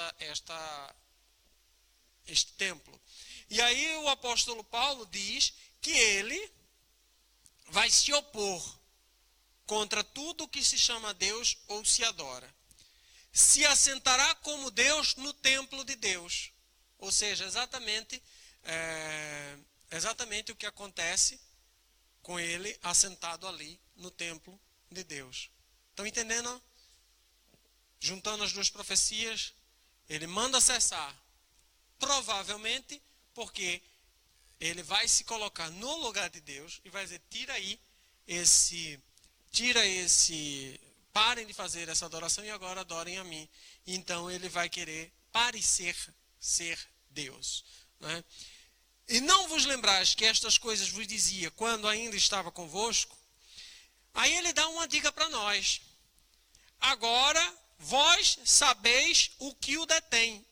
templo. E aí o apóstolo Paulo diz que ele vai se opor contra tudo que se chama Deus ou se adora. Se assentará como Deus no templo de Deus. Ou seja, exatamente o que acontece com ele assentado ali no templo de Deus. Estão entendendo? Juntando as duas profecias, ele manda cessar. Provavelmente porque ele vai se colocar no lugar de Deus e vai dizer: parem de fazer essa adoração e agora adorem a mim. Então ele vai querer parecer ser Deus. Né? E não vos lembrais que estas coisas vos dizia quando ainda estava convosco? Aí ele dá uma dica para nós. Agora vós sabeis o que o detém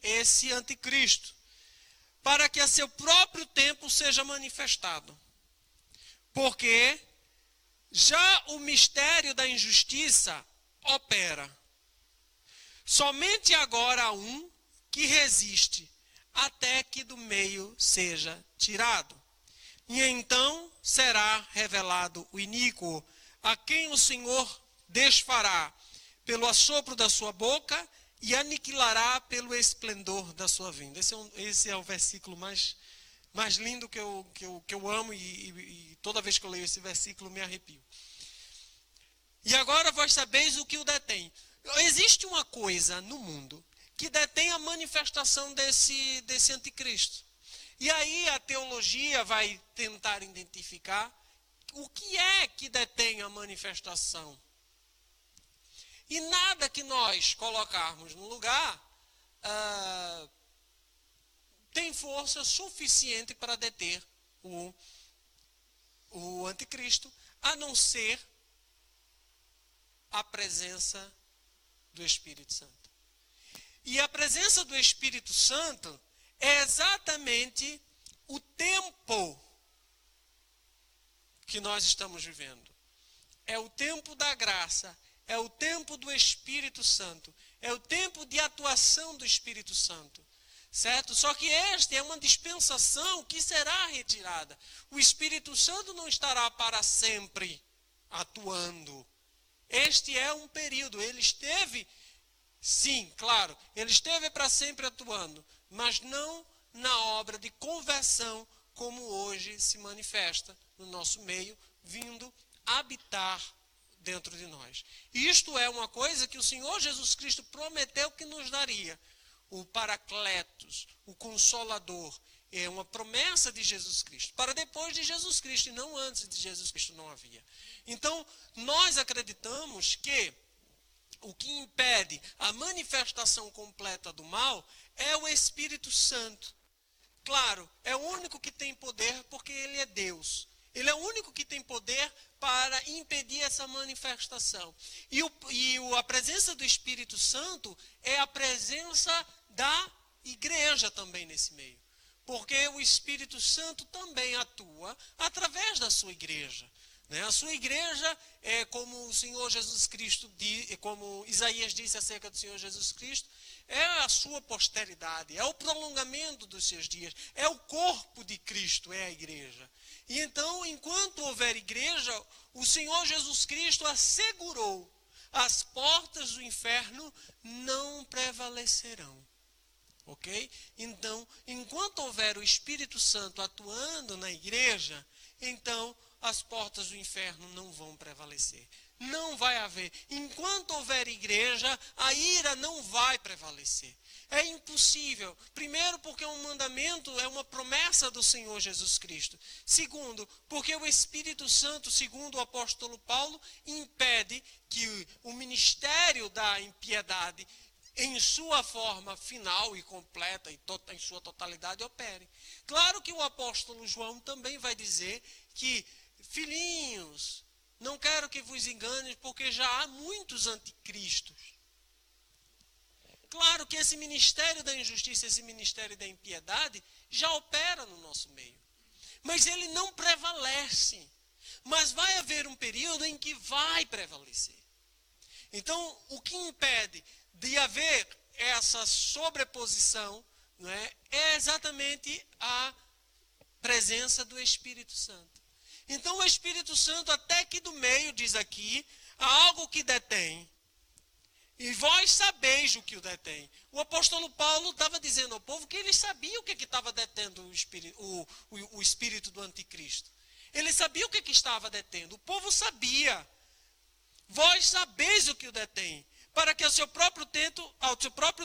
esse anticristo, para que a seu próprio tempo seja manifestado. Porque já o mistério da injustiça opera. Somente agora há um que resiste, até que do meio seja tirado. E então será revelado o iníquo, a quem o Senhor desfará pelo assopro da sua boca e aniquilará pelo esplendor da sua vinda. Esse é o versículo mais lindo que eu amo e toda vez que eu leio esse versículo me arrepio. E agora vós sabeis o que o detém. Existe uma coisa no mundo que detém a manifestação desse anticristo. E aí a teologia vai tentar identificar o que é que detém a manifestação. E nada que nós colocarmos no lugar tem força suficiente para deter o anticristo, a não ser a presença do Espírito Santo. E a presença do Espírito Santo é exatamente o tempo que nós estamos vivendo. É o tempo da graça, é o tempo do Espírito Santo, é o tempo de atuação do Espírito Santo. Certo? Só que esta é uma dispensação que será retirada. O Espírito Santo não estará para sempre atuando. Este é um período. Ele esteve, sim, claro, ele esteve para sempre atuando, mas não na obra de conversão como hoje se manifesta no nosso meio, vindo habitar dentro de nós. Isto é uma coisa que o Senhor Jesus Cristo prometeu que nos daria. O Paracletos, o Consolador, é uma promessa de Jesus Cristo. Para depois de Jesus Cristo, e não antes de Jesus Cristo não havia. Então, nós acreditamos que o que impede a manifestação completa do mal é o Espírito Santo. Claro, é o único que tem poder porque ele é Deus. Ele é o único que tem poder para impedir essa manifestação. E a presença do Espírito Santo é a presença da igreja também nesse meio. Porque o Espírito Santo também atua através da sua igreja. Né? A sua igreja é como o Senhor Jesus Cristo, como Isaías disse acerca do Senhor Jesus Cristo, é a sua posteridade, é o prolongamento dos seus dias, é o corpo de Cristo, é a igreja. E então, enquanto houver igreja, o Senhor Jesus Cristo assegurou, as portas do inferno não prevalecerão. Ok? Então, enquanto houver o Espírito Santo atuando na igreja, então as portas do inferno não vão prevalecer. Não vai haver. Enquanto houver igreja, a ira não vai prevalecer. É impossível. Primeiro, porque é um mandamento, é uma promessa do Senhor Jesus Cristo. Segundo, porque o Espírito Santo, segundo o apóstolo Paulo, impede que o ministério da impiedade, em sua forma final e completa, em sua totalidade, opere. Claro que o apóstolo João também vai dizer que, filhinhos, não quero que vos enganem, porque já há muitos anticristos. Claro que esse ministério da injustiça, esse ministério da impiedade, já opera no nosso meio. Mas ele não prevalece. Mas vai haver um período em que vai prevalecer. Então, o que impede de haver essa sobreposição, não é exatamente a presença do Espírito Santo. Então, o Espírito Santo, até que do meio, diz aqui, há algo que detém. E vós sabeis o que o detém. O apóstolo Paulo estava dizendo ao povo que ele sabia o que estava detendo o espírito do anticristo. Ele sabia o que estava detendo. O povo sabia. Vós sabeis o que o detém, para que ao seu próprio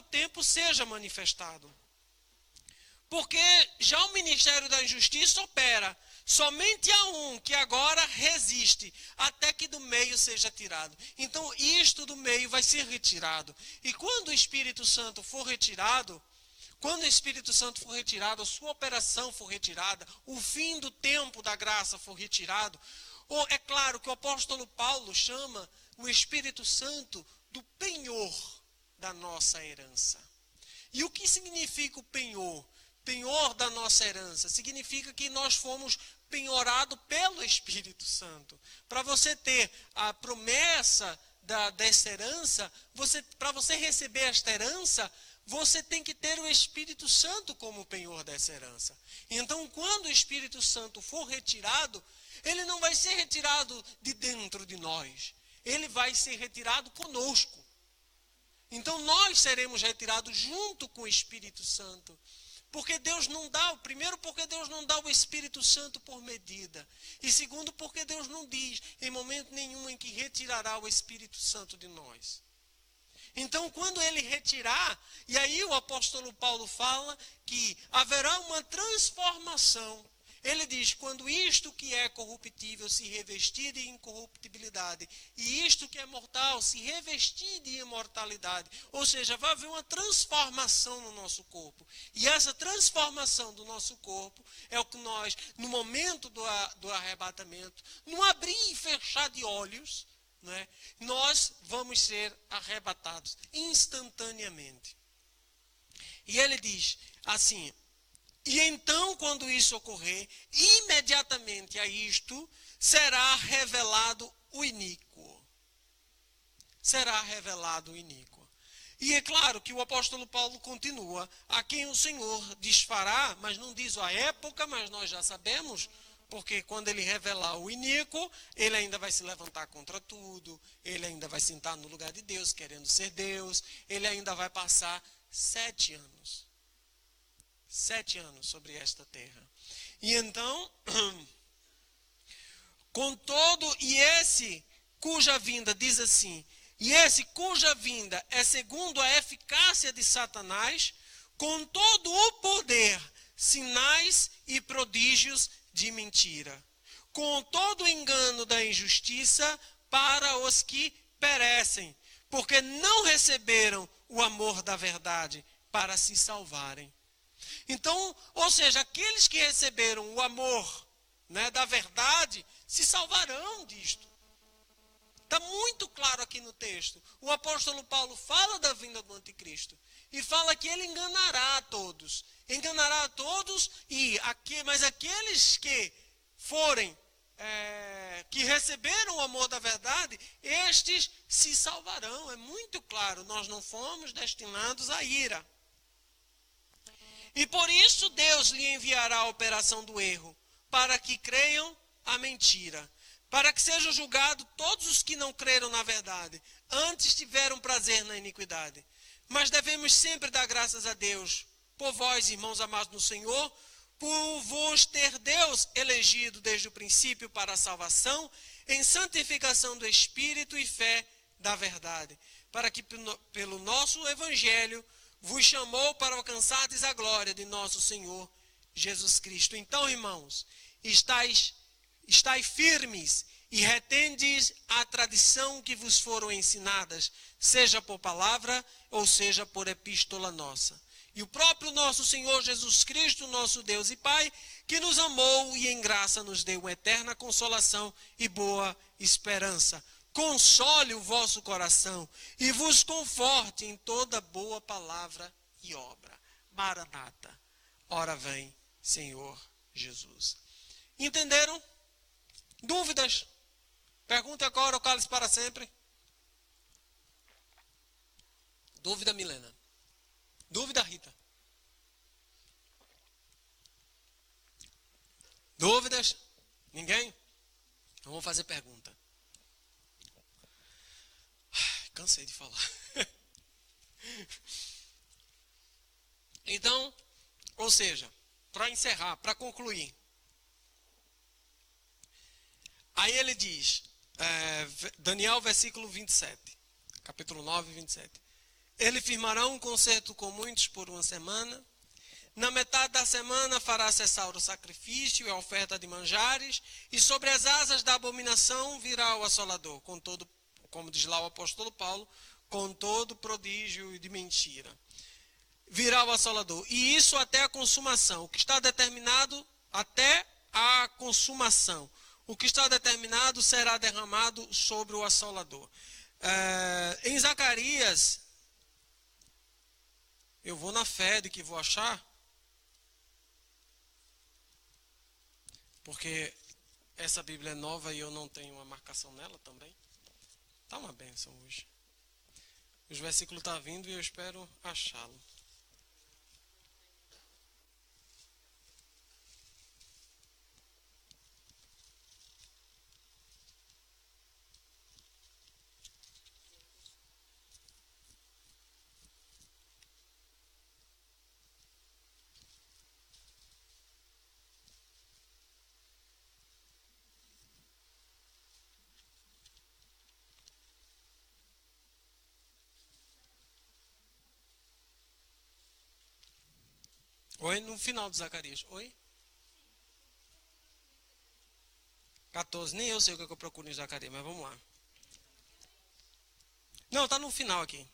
tempo seja manifestado. Porque já o ministério da injustiça opera. Somente há um que agora resiste, até que do meio seja tirado. Então, isto do meio vai ser retirado. E quando o Espírito Santo for retirado, quando o Espírito Santo for retirado, a sua operação for retirada, o fim do tempo da graça for retirado, é claro que o apóstolo Paulo chama o Espírito Santo do penhor da nossa herança. E o que significa o penhor? Penhor da nossa herança significa que nós fomos penhorados pelo Espírito Santo. Para você ter a promessa dessa herança, para você receber esta herança, você tem que ter o Espírito Santo como penhor dessa herança. Então, quando o Espírito Santo for retirado, ele não vai ser retirado de dentro de nós. Ele vai ser retirado conosco. Então, nós seremos retirados junto com o Espírito Santo. Porque Deus não dá, primeiro porque Deus não dá o Espírito Santo por medida. E segundo porque Deus não diz em momento nenhum em que retirará o Espírito Santo de nós. Então, quando ele retirar, e aí o apóstolo Paulo fala que haverá uma transformação. Ele diz, quando isto que é corruptível se revestir de incorruptibilidade, e isto que é mortal se revestir de imortalidade. Ou seja, vai haver uma transformação no nosso corpo. E essa transformação do nosso corpo é o que nós, no momento do arrebatamento, no abrir e fechar de olhos, né, nós vamos ser arrebatados instantaneamente. E ele diz assim, e então, quando isso ocorrer, imediatamente a isto será revelado o iníquo. Será revelado o iníquo. E é claro que o apóstolo Paulo continua, a quem o Senhor desfará, mas não diz a época, mas nós já sabemos, porque quando ele revelar o iníquo, ele ainda vai se levantar contra tudo, ele ainda vai sentar no lugar de Deus, querendo ser Deus, ele ainda vai passar 7 anos. 7 anos sobre esta terra. E então, com todo, e esse cuja vinda, diz assim, e esse cuja vinda é segundo a eficácia de Satanás, com todo o poder, sinais e prodígios de mentira, com todo o engano da injustiça para os que perecem, porque não receberam o amor da verdade para se salvarem. Então, ou seja, aqueles que receberam o amor, né, da verdade, se salvarão disto. Está muito claro aqui no texto. O apóstolo Paulo fala da vinda do anticristo e fala que ele enganará a todos. Enganará a todos, mas aqueles que forem, que receberam o amor da verdade, estes se salvarão. É muito claro, nós não fomos destinados à ira. E por isso Deus lhe enviará a operação do erro, para que creiam a mentira, para que sejam julgados todos os que não creram na verdade, antes tiveram prazer na iniquidade. Mas devemos sempre dar graças a Deus, por vós, irmãos amados no Senhor, por vos ter Deus elegido desde o princípio para a salvação, em santificação do Espírito e fé da verdade, para que pelo nosso Evangelho vos chamou para alcançardes a glória de nosso Senhor Jesus Cristo. Então, irmãos, estais firmes e retendes a tradição que vos foram ensinadas, seja por palavra ou seja por epístola nossa. E o próprio nosso Senhor Jesus Cristo, nosso Deus e Pai, que nos amou e em graça nos deu uma eterna consolação e boa esperança, console o vosso coração e vos conforte em toda boa palavra e obra. Maranata, ora vem, Senhor Jesus. Entenderam? Dúvidas? Pergunte agora ou cale-se para sempre. Dúvida, Milena? Dúvida, Rita? Dúvidas? Ninguém? Então vamos fazer pergunta. Cansei de falar. Então, ou seja, para encerrar, para concluir. Aí ele diz, Daniel versículo 27, capítulo 9, 27. Ele firmará um concerto com muitos por uma semana. Na metade da semana fará cessar o sacrifício e a oferta de manjares. E sobre as asas da abominação virá o assolador, com todo, como diz lá o apóstolo Paulo, com todo prodígio de mentira. virá o assolador. E isso até a consumação. O que está determinado até a consumação. O que está determinado será derramado sobre o assolador. Em Zacarias, eu vou na fé de que vou achar, porque essa Bíblia é nova e eu não tenho uma marcação nela também. Está uma bênção hoje. Os versículos estão vindo e eu espero achá-lo. Oi, no final de Zacarias. Oi? 14. Nem eu sei o que eu procuro em Zacarias, mas vamos lá. Não, está no final aqui.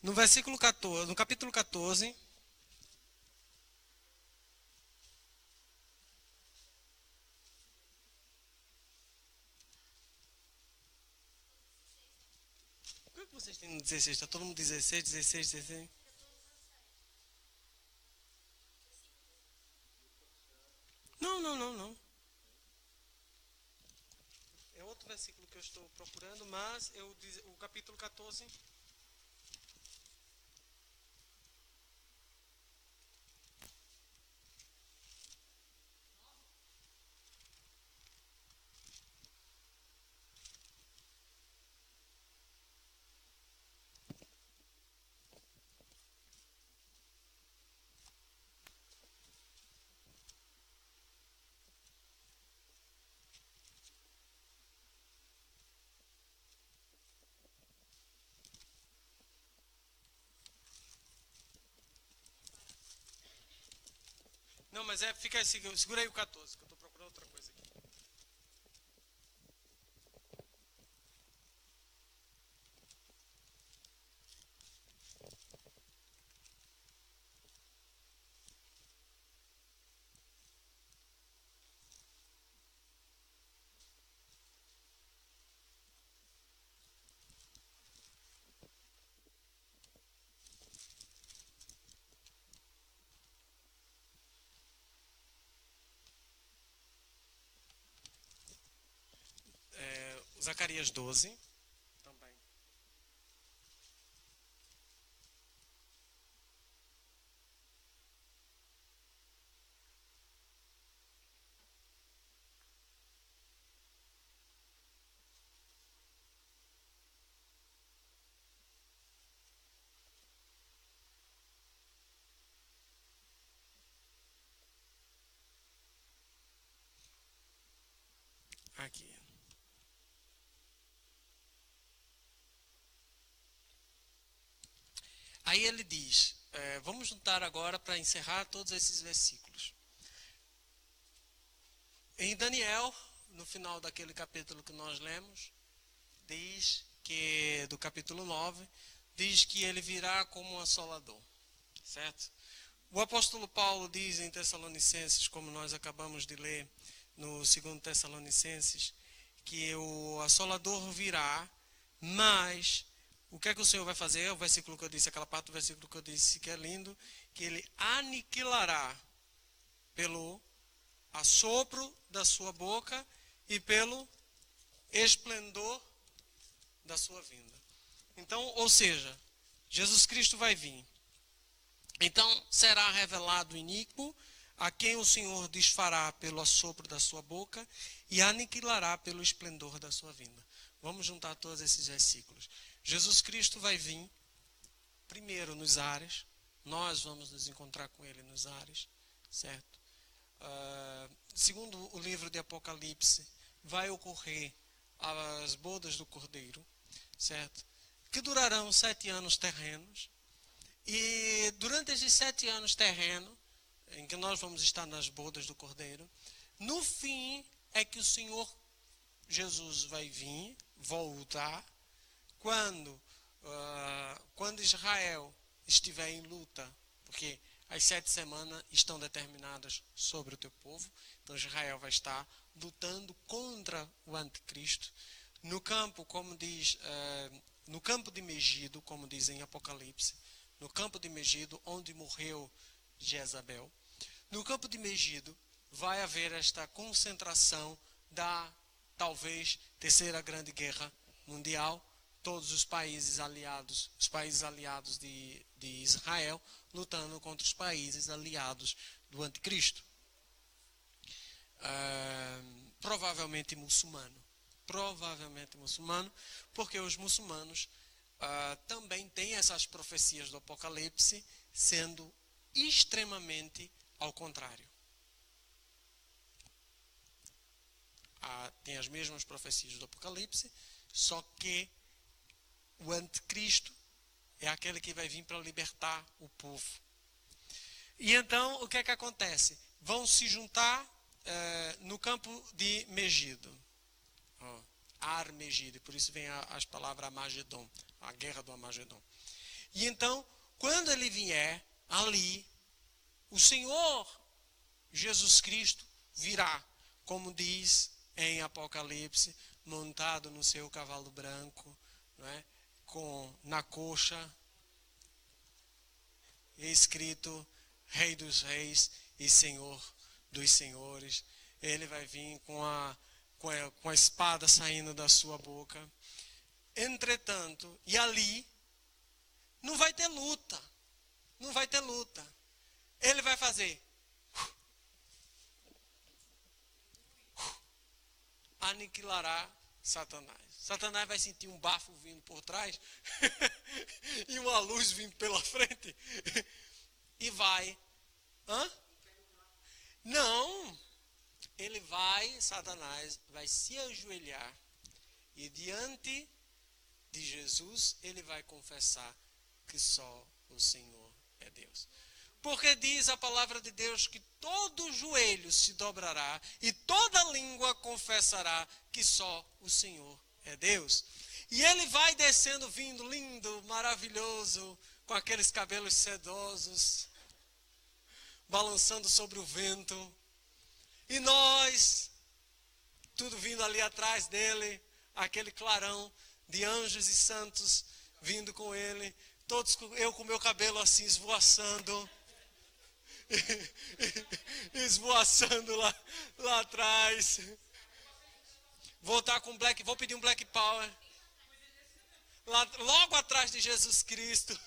No versículo 14, no capítulo 14. O que é que vocês têm no 16? Está todo mundo 16, 16, 16? Não, não, não, não. É outro versículo que eu estou procurando, mas o capítulo 14. Não, mas fica aí, segura aí o 14, que eu estou procurando outra coisa aqui. Zacarias 12. Também. Aqui. Aí ele diz, vamos juntar agora para encerrar todos esses versículos. Em Daniel, no final daquele capítulo que nós lemos, diz que, do capítulo 9, diz que ele virá como um assolador, certo? O apóstolo Paulo diz em Tessalonicenses, como nós acabamos de ler no 2 Tessalonicenses, que o assolador virá, mas o que é que o Senhor vai fazer? O versículo que eu disse, aquela parte do versículo que eu disse que é lindo, que ele aniquilará pelo assopro da sua boca e pelo esplendor da sua vinda. Então, ou seja, Jesus Cristo vai vir. Então, será revelado o iníquo, a quem o Senhor desfará pelo assopro da sua boca e aniquilará pelo esplendor da sua vinda. Vamos juntar todos esses versículos. Jesus Cristo vai vir primeiro nos ares, nós vamos nos encontrar com ele nos ares, certo? Segundo o livro de Apocalipse, vai ocorrer as bodas do Cordeiro, certo? Que durarão 7 anos terrenos. E durante esses 7 anos terrenos, em que nós vamos estar nas bodas do Cordeiro, no fim, é que o Senhor Jesus vai vir, voltar, quando Israel estiver em luta, porque as 7 semanas estão determinadas sobre o teu povo, então Israel vai estar lutando contra o anticristo, no campo, como diz, no campo de Megido, como diz em Apocalipse, no campo de Megido, onde morreu Jezabel. No campo de Megido vai haver esta concentração da, talvez, terceira grande guerra mundial. Todos os países aliados de Israel, lutando contra os países aliados do anticristo. Provavelmente muçulmano, porque os muçulmanos também têm essas profecias do Apocalipse, sendo extremamente ao contrário. Tem as mesmas profecias do Apocalipse, só que o anticristo é aquele que vai vir para libertar o povo. E então, o que é que acontece? Vão se juntar no campo de Megido. Ar-Megido, por isso vem as palavras Amagedon, a guerra do Amagedon. E então, quando ele vier ali, o Senhor Jesus Cristo virá, como diz em Apocalipse, montado no seu cavalo branco, não é? Na coxa, escrito Rei dos Reis e Senhor dos Senhores. Ele vai vir com a espada saindo da sua boca. Entretanto, e ali, não vai ter luta. Ele vai fazer. Aniquilará Satanás. Satanás vai sentir um bafo vindo por trás e uma luz vindo pela frente e vai. Não. Satanás vai se ajoelhar e diante de Jesus ele vai confessar que só o Senhor é Deus. Porque diz a palavra de Deus que todo joelho se dobrará e toda língua confessará que só o Senhor é Deus. E ele vai descendo, vindo lindo, maravilhoso, com aqueles cabelos sedosos, balançando sobre o vento. E nós, tudo vindo ali atrás dele, aquele clarão de anjos e santos vindo com ele, todos, eu com meu cabelo assim esvoaçando, lá atrás. Vou pedir um Black Power. Logo atrás de Jesus Cristo,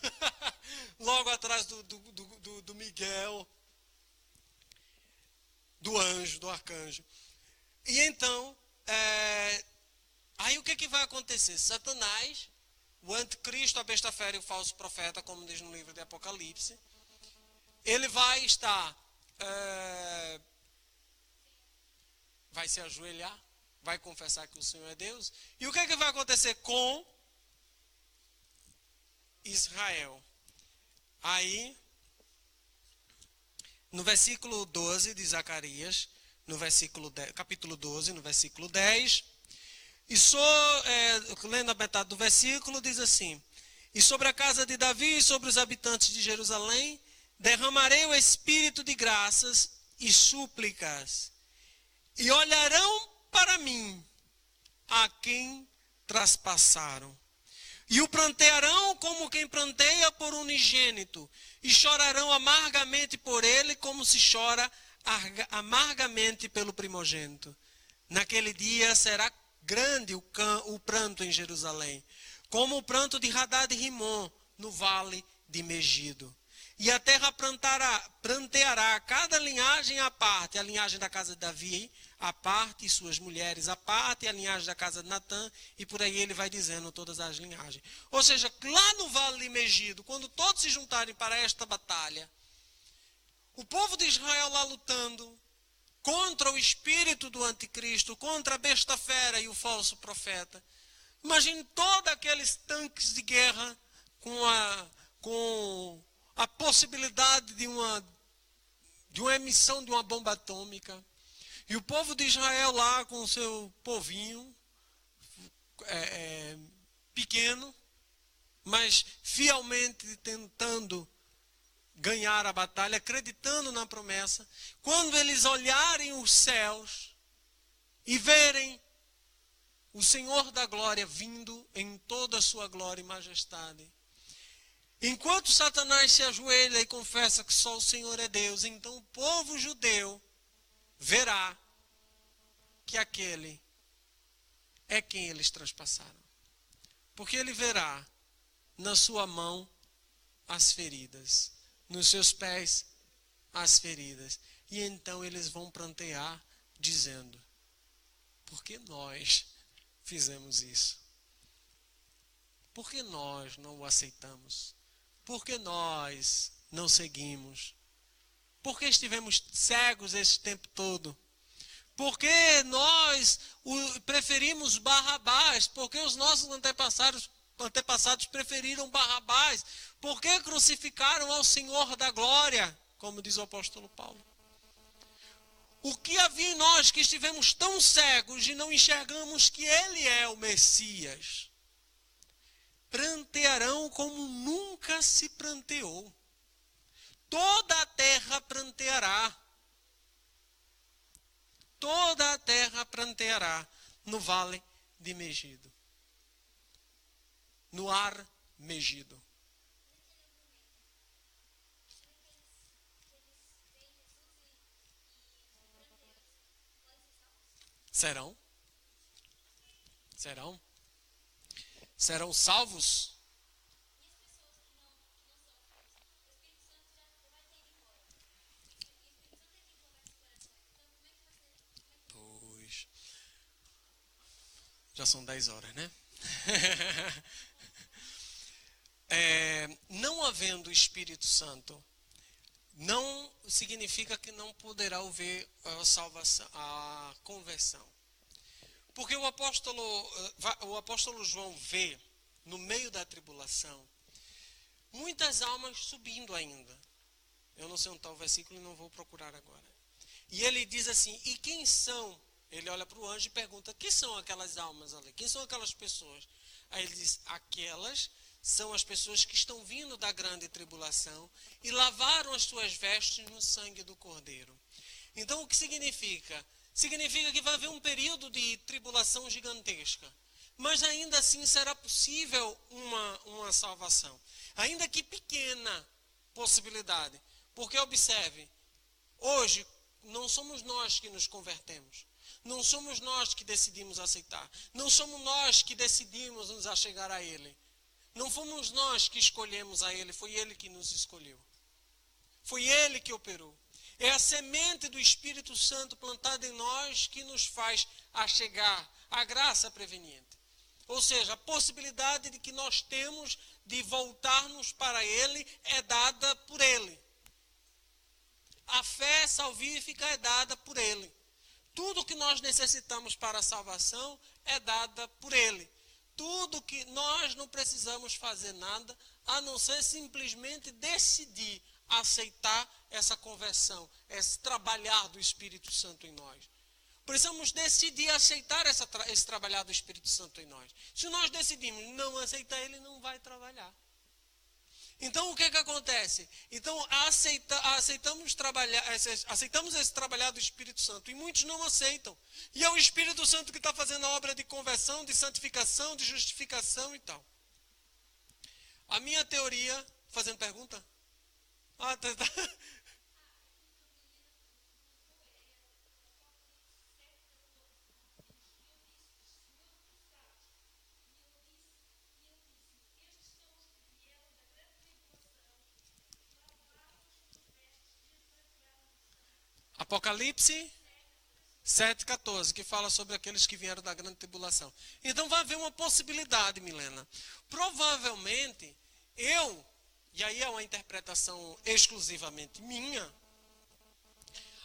logo atrás do Miguel, do anjo, do arcanjo. E então, aí o que vai acontecer? Satanás, o anticristo, a besta fera e o falso profeta, como diz no livro de Apocalipse, ele vai estar, vai se ajoelhar, vai confessar que o Senhor é Deus. E o que vai acontecer com Israel? Aí, no versículo 12 de Zacarias, capítulo 12, no versículo 10, lendo a metade do versículo, diz assim: e sobre a casa de Davi e sobre os habitantes de Jerusalém, derramarei o espírito de graças e súplicas, e olharão para mim a quem traspassaram, e o prantearão como quem pranteia por unigênito, e chorarão amargamente por ele, como se chora amargamente pelo primogênito. Naquele dia será grande o pranto em Jerusalém, como o pranto de Hadad e Rimon no vale de Megido. E a terra pranteará cada linhagem à parte, a linhagem da casa de Davi à parte, e suas mulheres à parte, e a linhagem da casa de Natã, e por aí ele vai dizendo todas as linhagens. Ou seja, lá no vale de Megido, quando todos se juntarem para esta batalha, o povo de Israel lá lutando contra o espírito do anticristo, contra a besta fera e o falso profeta. Imagine todos aqueles tanques de guerra com a possibilidade de uma emissão de uma bomba atômica. E o povo de Israel lá com o seu povinho, pequeno, mas fielmente tentando ganhar a batalha, acreditando na promessa. Quando eles olharem os céus e verem o Senhor da glória vindo em toda a sua glória e majestade, enquanto Satanás se ajoelha e confessa que só o Senhor é Deus, então o povo judeu verá que aquele é quem eles transpassaram. Porque ele verá na sua mão as feridas, nos seus pés as feridas. E então eles vão prantear dizendo: por que nós fizemos isso? Por que nós não o aceitamos? Por que nós não seguimos? Por que estivemos cegos esse tempo todo? Por que nós preferimos Barrabás? Por que os nossos antepassados preferiram Barrabás? Por que crucificaram ao Senhor da glória? Como diz o apóstolo Paulo. O que havia em nós que estivemos tão cegos e não enxergamos que Ele é o Messias? Prantearão como nunca se pranteou. Toda a terra pranteará. Toda a terra pranteará no vale de Megido. No ar Megido. Serão? Serão? Serão salvos? Pois. Já são 10 horas, né? Não havendo o Espírito Santo, não significa que não poderá haver a salvação, a conversão. Porque o apóstolo João vê, no meio da tribulação, muitas almas subindo ainda. Eu não sei onde está o versículo e não vou procurar agora. E ele diz assim: e quem são? Ele olha para o anjo e pergunta: quem são aquelas almas ali? Quem são aquelas pessoas? Aí ele diz: aquelas são as pessoas que estão vindo da grande tribulação e lavaram as suas vestes no sangue do Cordeiro. Então, o que significa? Significa que vai haver um período de tribulação gigantesca. Mas ainda assim será possível uma salvação. Ainda que pequena possibilidade. Porque observe, hoje não somos nós que nos convertemos. Não somos nós que decidimos aceitar. Não somos nós que decidimos nos achegar a Ele. Não fomos nós que escolhemos a Ele, foi Ele que nos escolheu. Foi Ele que operou. É a semente do Espírito Santo plantada em nós que nos faz achegar à graça preveniente. Ou seja, a possibilidade de que nós temos de voltarmos para Ele é dada por Ele. A fé salvífica é dada por Ele. Tudo que nós necessitamos para a salvação é dada por Ele. Tudo que nós não precisamos fazer nada, a não ser simplesmente decidir aceitar essa conversão, esse trabalhar do Espírito Santo em nós. Precisamos decidir aceitar esse trabalhar do Espírito Santo em nós. Se nós decidimos não aceitar, ele não vai trabalhar. Então, o que acontece? Então, aceitamos esse trabalhar do Espírito Santo. E muitos não aceitam. E é o Espírito Santo que está fazendo a obra de conversão, de santificação, de justificação e tal. A minha teoria... Fazendo pergunta? Tá. Apocalipse 7,14, que fala sobre aqueles que vieram da grande tribulação. Então vai haver uma possibilidade, Milena. Provavelmente, e aí é uma interpretação exclusivamente minha,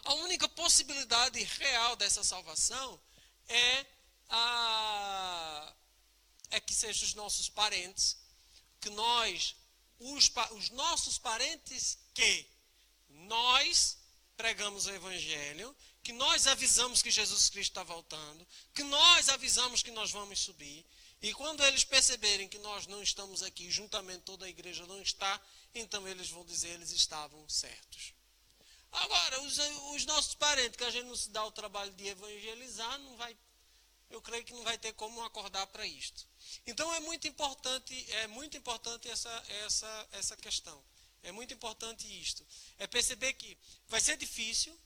a única possibilidade real dessa salvação é que sejam os nossos parentes, que os nossos parentes que nós pregamos o Evangelho, que nós avisamos que Jesus Cristo está voltando, que nós avisamos que nós vamos subir, e quando eles perceberem que nós não estamos aqui, juntamente toda a igreja não está, então eles vão dizer que eles estavam certos. Agora, os nossos parentes, que a gente não se dá o trabalho de evangelizar, eu creio que não vai ter como acordar para isto. Então é muito importante essa questão. É muito importante isto. É perceber que vai ser difícil,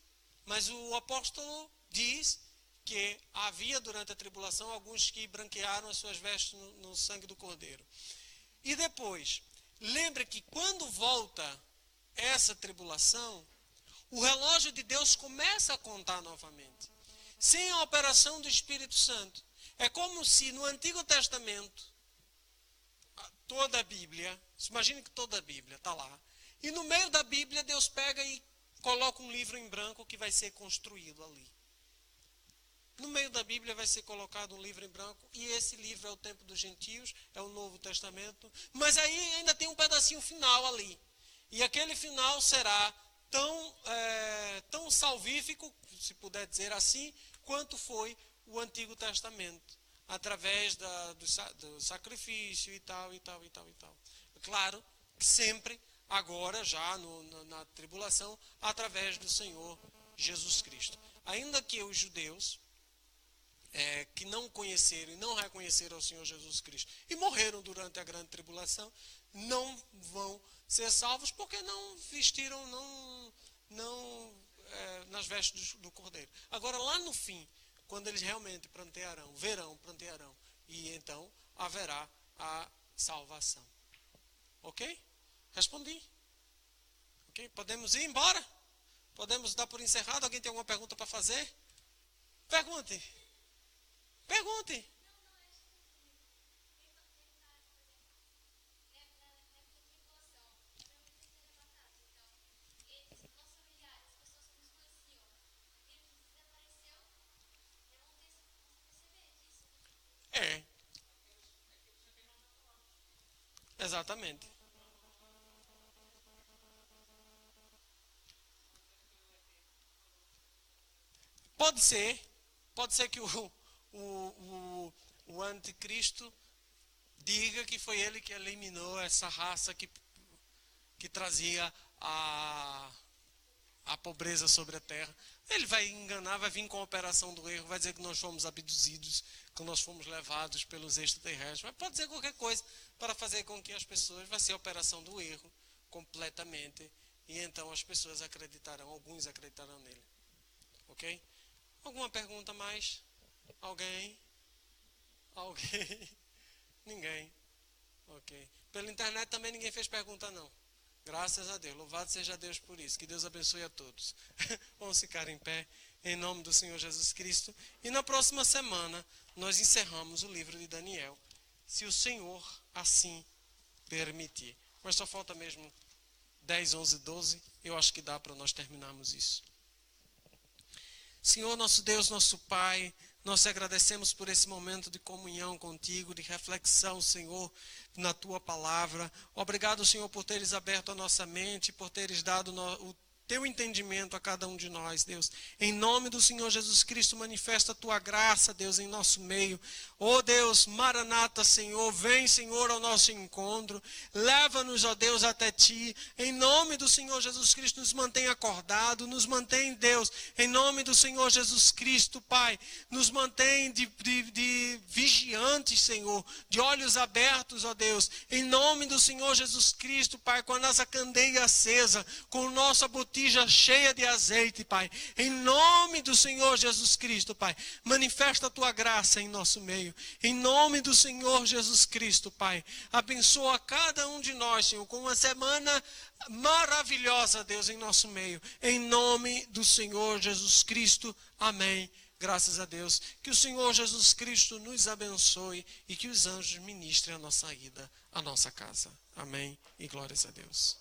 mas o apóstolo diz que havia durante a tribulação alguns que branquearam as suas vestes no sangue do Cordeiro. E depois, lembre que quando volta essa tribulação, o relógio de Deus começa a contar novamente. Sem a operação do Espírito Santo. É como se no Antigo Testamento, toda a Bíblia, imagine que toda a Bíblia está lá, e no meio da Bíblia Deus pega e coloca um livro em branco que vai ser construído ali. No meio da Bíblia vai ser colocado um livro em branco, e esse livro é o tempo dos gentios, é o Novo Testamento, mas aí ainda tem um pedacinho final ali. E aquele final será tão salvífico, se puder dizer assim, quanto foi o Antigo Testamento, através do sacrifício e tal. Claro que sempre, agora já na tribulação, através do Senhor Jesus Cristo. Ainda que os judeus, que não conheceram e não reconheceram o Senhor Jesus Cristo e morreram durante a grande tribulação, não vão ser salvos porque não vestiram nas vestes do Cordeiro. Agora, lá no fim, quando eles realmente plantearão, e então haverá a salvação. Ok? Respondi. Ok? Podemos ir embora? Podemos dar por encerrado? Alguém tem alguma pergunta para fazer? Pergunte. Exatamente. Pode ser que o anticristo diga que foi ele que eliminou essa raça que trazia a pobreza sobre a terra. Ele vai enganar, vai vir com a operação do erro, vai dizer que nós fomos abduzidos, que nós fomos levados pelos extraterrestres. Mas pode dizer qualquer coisa para fazer com que as pessoas, vai ser a operação do erro completamente. E então as pessoas alguns acreditarão nele. Ok? Alguma pergunta mais? Alguém? Ninguém? Ok. Pela internet também ninguém fez pergunta não. Graças a Deus. Louvado seja Deus por isso. Que Deus abençoe a todos. Vamos ficar em pé, em nome do Senhor Jesus Cristo. E na próxima semana, nós encerramos o livro de Daniel, se o Senhor assim permitir. Mas só falta mesmo 10, 11, 12. Eu acho que dá para nós terminarmos isso. Senhor, nosso Deus, nosso Pai, nós te agradecemos por esse momento de comunhão contigo, de reflexão, Senhor, na tua palavra. Obrigado, Senhor, por teres aberto a nossa mente, por teres dado o teu entendimento a cada um de nós, Deus. Em nome do Senhor Jesus Cristo, manifesta a tua graça, Deus, em nosso meio. Ó Deus, Maranata, Senhor, vem, Senhor, ao nosso encontro. Leva-nos, ó Deus, até ti. Em nome do Senhor Jesus Cristo, nos mantém acordado, nos mantém, Deus, em nome do Senhor Jesus Cristo, Pai, nos mantém de vigiantes, Senhor, de olhos abertos, ó Deus, em nome do Senhor Jesus Cristo, Pai, com a nossa candeia acesa, com nossa botija cheia de azeite, Pai, em nome do Senhor Jesus Cristo, Pai, manifesta a tua graça em nosso meio, em nome do Senhor Jesus Cristo, Pai, abençoa cada um de nós, Senhor, com uma semana maravilhosa, Deus, em nosso meio, em nome do Senhor Jesus Cristo, amém. Graças a Deus, que o Senhor Jesus Cristo nos abençoe e que os anjos ministrem a nossa ida, a nossa casa, amém, e glórias a Deus.